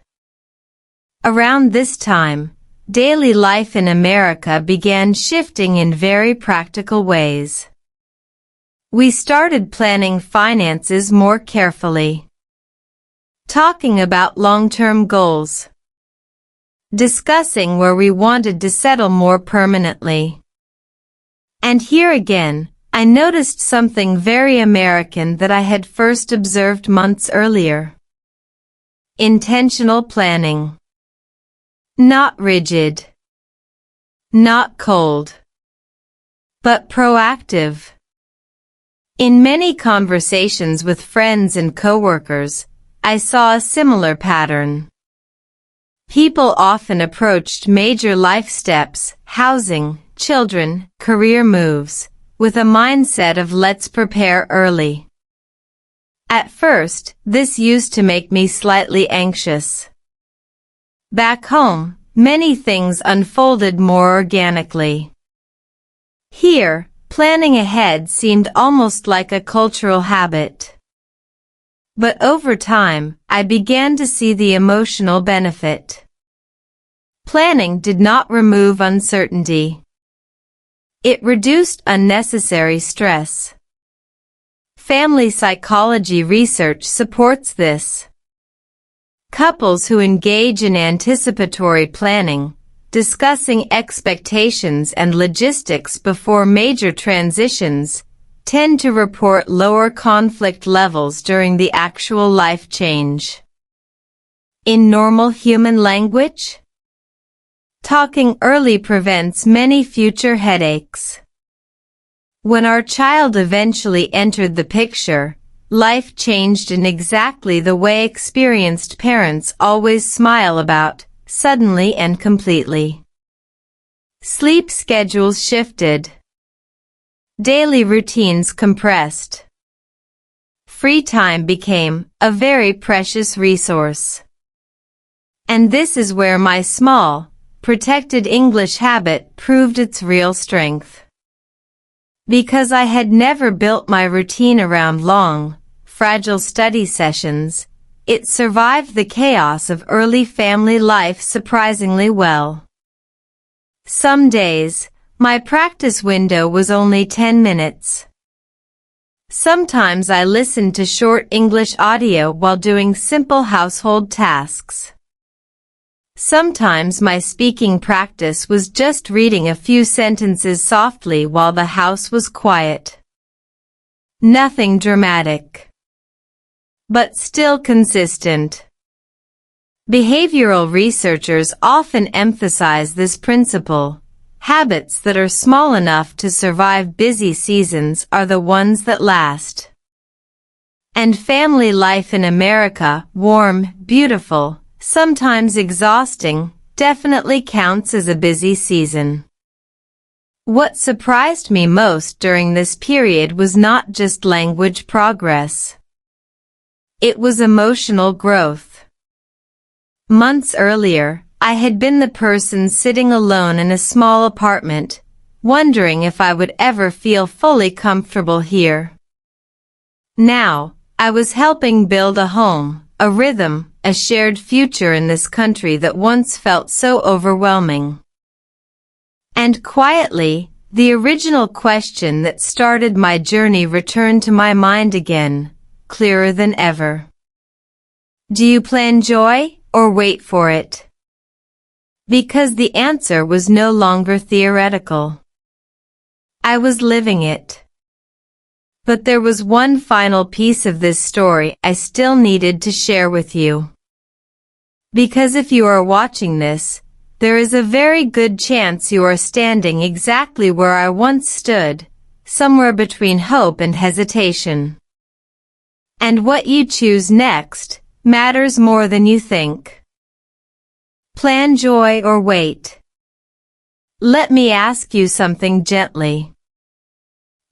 Around this time, daily life in America began shifting in very practical ways. We started planning finances more carefully, talking about long-term goals, discussing where we wanted to settle more permanently. And here again, I noticed something very American that I had first observed months earlier. Intentional planning. Not rigid. Not cold. But proactive. In many conversations with friends and coworkers, I saw a similar pattern. People often approached major life steps, housing, children, career moves, with a mindset of let's prepare early. At first, this used to make me slightly anxious. Back home, many things unfolded more organically. Here, planning ahead seemed almost like a cultural habit. But over time, I began to see the emotional benefit. Planning did not remove uncertainty. It reduced unnecessary stress. Family psychology research supports this. Couples who engage in anticipatory planning, discussing expectations and logistics before major transitions, tend to report lower conflict levels during the actual life change. In normal human language, talking early prevents many future headaches. When our child eventually entered the picture, life changed in exactly the way experienced parents always smile about, suddenly and completely. Sleep schedules shifted. Daily routines compressed. Free time became a very precious resource. And this is where my small, protected English habit proved its real strength. Because I had never built my routine around long, fragile study sessions, it survived the chaos of early family life surprisingly well. Some days, my practice window was only 10 minutes. Sometimes I listened to short English audio while doing simple household tasks. Sometimes my speaking practice was just reading a few sentences softly while the house was quiet. Nothing dramatic, but still consistent. Behavioral researchers often emphasize this principle. Habits that are small enough to survive busy seasons are the ones that last. And family life in America, warm, beautiful, sometimes exhausting, definitely counts as a busy season. What surprised me most during this period was not just language progress. It was emotional growth. Months earlier, I had been the person sitting alone in a small apartment, wondering if I would ever feel fully comfortable here. Now, I was helping build a home, a rhythm, a shared future in this country that once felt so overwhelming. And quietly, the original question that started my journey returned to my mind again, clearer than ever. Do you plan joy, or wait for it? Because the answer was no longer theoretical. I was living it. But there was one final piece of this story I still needed to share with you. Because if you are watching this, there is a very good chance you are standing exactly where I once stood, somewhere between hope and hesitation. And what you choose next matters more than you think. Plan joy or wait. Let me ask you something gently.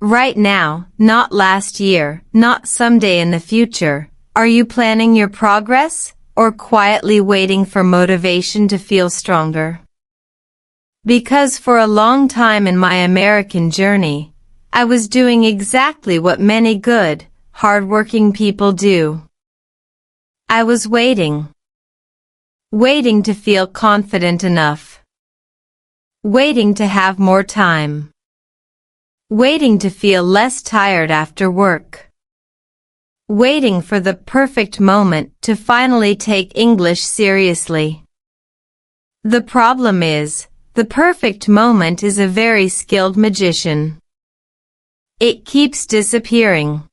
Right now, not last year, not someday in the future, are you planning your progress, or quietly waiting for motivation to feel stronger? Because for a long time in my American journey, I was doing exactly what many good, hardworking people do. I was waiting. waiting to feel confident enough, waiting to have more time, waiting to feel less tired after work, waiting for the perfect moment to finally take English seriously. The problem is, the perfect moment is a very skilled magician. It keeps disappearing.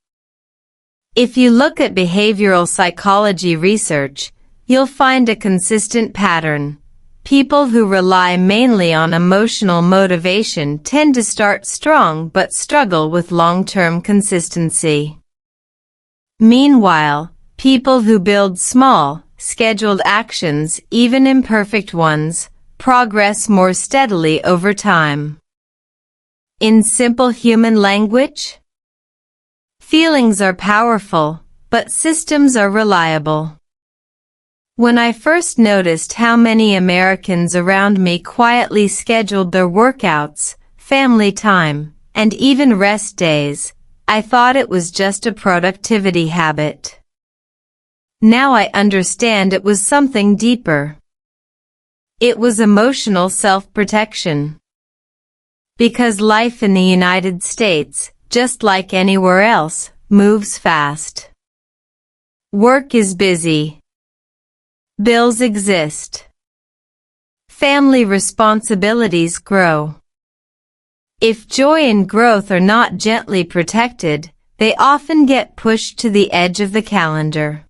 If you look at behavioral psychology research, you'll find a consistent pattern. People who rely mainly on emotional motivation tend to start strong but struggle with long-term consistency. Meanwhile, people who build small, scheduled actions, even imperfect ones, progress more steadily over time. In simple human language, feelings are powerful, but systems are reliable. When I first noticed how many Americans around me quietly scheduled their workouts, family time, and even rest days, I thought it was just a productivity habit. Now I understand it was something deeper. It was emotional self-protection. Because life in the United States, just like anywhere else, moves fast. Work is busy. Bills exist. Family responsibilities grow. If joy and growth are not gently protected, they often get pushed to the edge of the calendar.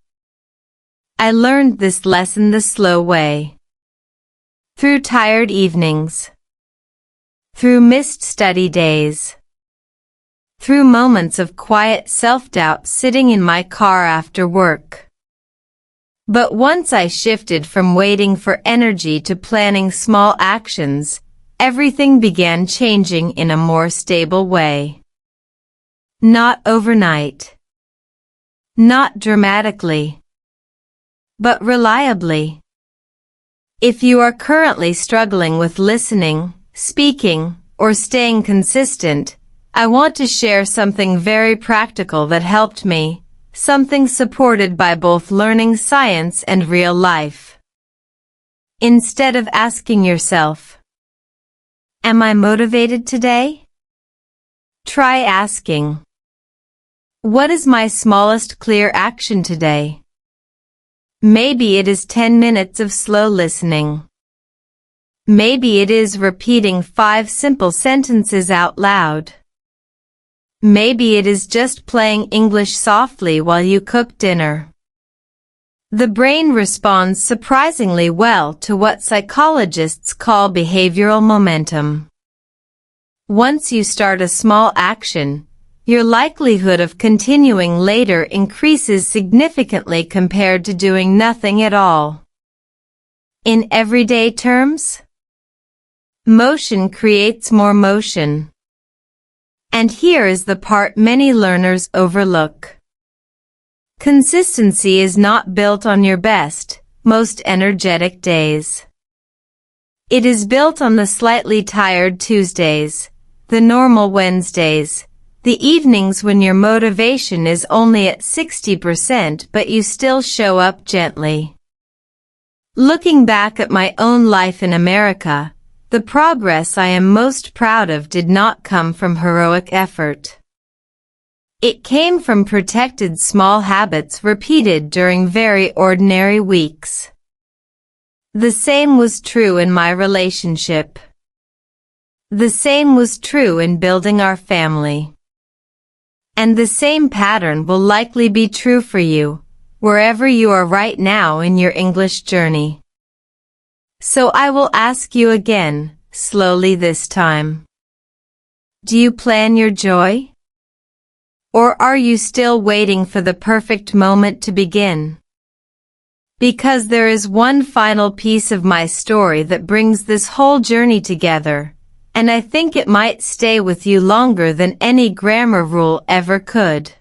I learned this lesson the slow way. Through tired evenings. Through missed study days. Through moments of quiet self-doubt sitting in my car after work. But once I shifted from waiting for energy to planning small actions, everything began changing in a more stable way. Not overnight. Not dramatically. But reliably. If you are currently struggling with listening, speaking, or staying consistent, I want to share something very practical that helped me, something supported by both learning science and real life. Instead of asking yourself, "Am I motivated today?" Try asking, "What is my smallest clear action today?" Maybe it is 10 minutes of slow listening. Maybe it is repeating 5 simple sentences out loud. Maybe it is just playing English softly while you cook dinner. The brain responds surprisingly well to what psychologists call behavioral momentum. Once you start a small action, your likelihood of continuing later increases significantly compared to doing nothing at all. In everyday terms, motion creates more motion. And here is the part many learners overlook. Consistency is not built on your best, most energetic days. It is built on the slightly tired Tuesdays, the normal Wednesdays, the evenings when your motivation is only at 60% but you still show up gently. Looking back at my own life in America, the progress I am most proud of did not come from heroic effort. It came from protected small habits repeated during very ordinary weeks. The same was true in my relationship. The same was true in building our family. And the same pattern will likely be true for you, wherever you are right now in your English journey. So I will ask you again, slowly this time. Do you plan your joy? Or are you still waiting for the perfect moment to begin? Because there is one final piece of my story that brings this whole journey together, and I think it might stay with you longer than any grammar rule ever could.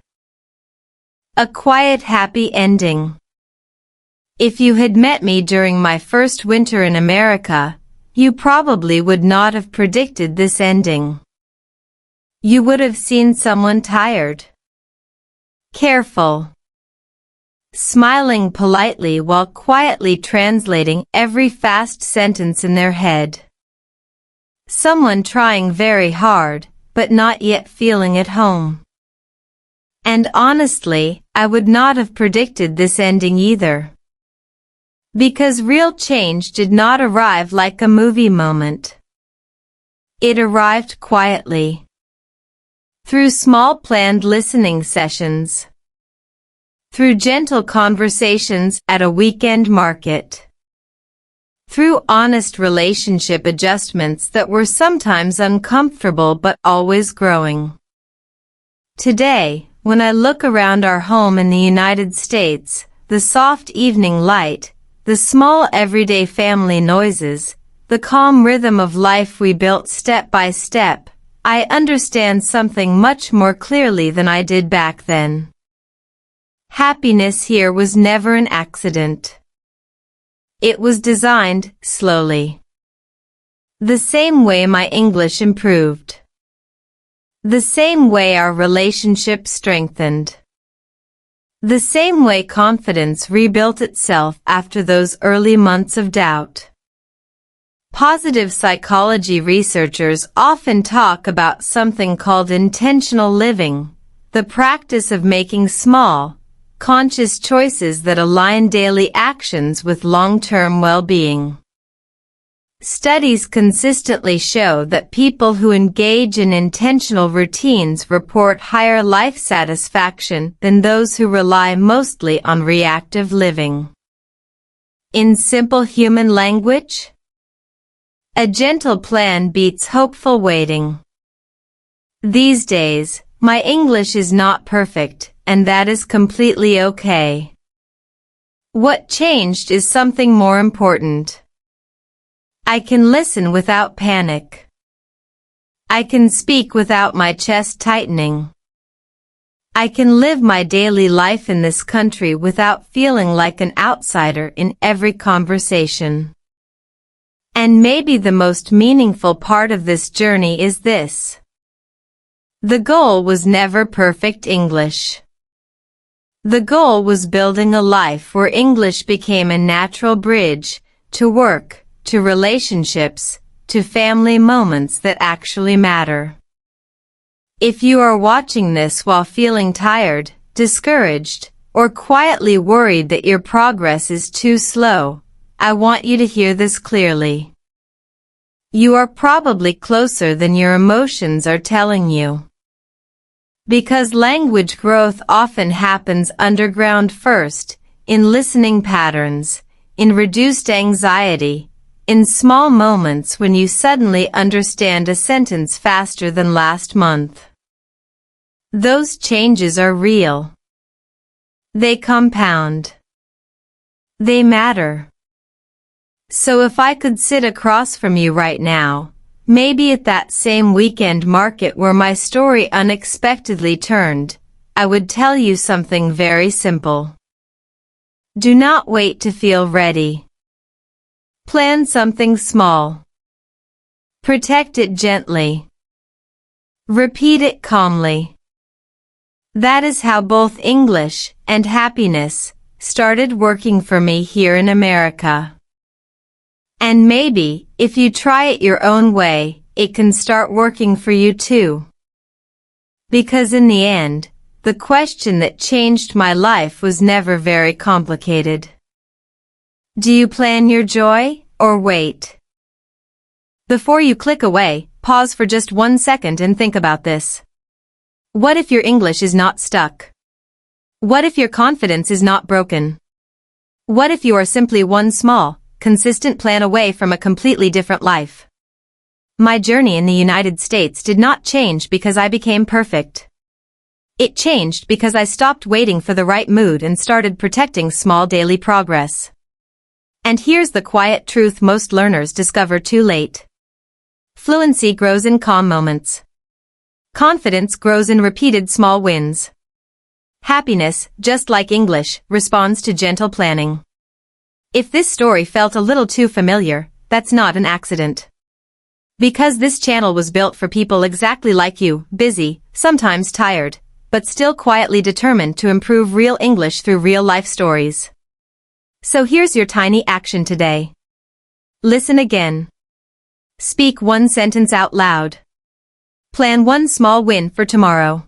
A quiet, happy ending. If you had met me during my first winter in America, you probably would not have predicted this ending. You would have seen someone tired, careful, smiling politely while quietly translating every fast sentence in their head. Someone trying very hard, but not yet feeling at home. And honestly, I would not have predicted this ending either. Because real change did not arrive like a movie moment. It arrived quietly. Through small planned listening sessions. Through gentle conversations at a weekend market. Through honest relationship adjustments that were sometimes uncomfortable but always growing. Today, when I look around our home in the United States, the soft evening light, the small everyday family noises, the calm rhythm of life we built step by step, I understand something much more clearly than I did back then. Happiness here was never an accident. It was designed slowly. The same way my English improved. The same way our relationship strengthened. The same way confidence rebuilt itself after those early months of doubt. Positive psychology researchers often talk about something called intentional living, the practice of making small, conscious choices that align daily actions with long-term well-being. Studies consistently show that people who engage in intentional routines report higher life satisfaction than those who rely mostly on reactive living. In simple human language, a gentle plan beats hopeful waiting. These days, my English is not perfect, and that is completely okay. What changed is something more important. I can listen without panic. I can speak without my chest tightening. I can live my daily life in this country without feeling like an outsider in every conversation. And maybe the most meaningful part of this journey is this. The goal was never perfect English. The goal was building a life where English became a natural bridge to work, to relationships, to family moments that actually matter. If you are watching this while feeling tired, discouraged, or quietly worried that your progress is too slow, I want you to hear this clearly. You are probably closer than your emotions are telling you. Because language growth often happens underground first, in listening patterns, in reduced anxiety, in small moments when you suddenly understand a sentence faster than last month. Those changes are real. They compound. They matter. So if I could sit across from you right now, maybe at that same weekend market where my story unexpectedly turned, I would tell you something very simple. Do not wait to feel ready. Plan something small. Protect it gently. Repeat it calmly. That is how both English and happiness started working for me here in America. And maybe, if you try it your own way, it can start working for you too. Because in the end, the question that changed my life was never very complicated. Do you plan your joy, or wait? Before you click away, pause for just 1 second and think about this. What if your English is not stuck? What if your confidence is not broken? What if you are simply one small, consistent plan away from a completely different life? My journey in the United States did not change because I became perfect. It changed because I stopped waiting for the right mood and started protecting small daily progress. And here's the quiet truth most learners discover too late. Fluency grows in calm moments. Confidence grows in repeated small wins. Happiness, just like English, responds to gentle planning. If this story felt a little too familiar, that's not an accident. Because this channel was built for people exactly like you, busy, sometimes tired, but still quietly determined to improve real English through real-life stories. So here's your tiny action today. Listen again. Speak one sentence out loud. Plan one small win for tomorrow.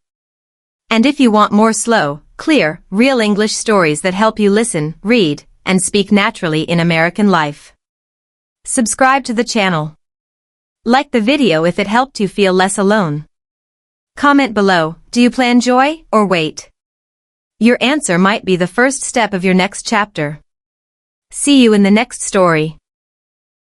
And if you want more slow, clear, real English stories that help you listen, read, and speak naturally in American life, subscribe to the channel. Like the video if it helped you feel less alone. Comment below, do you plan joy or wait? Your answer might be the first step of your next chapter. See you in the next story.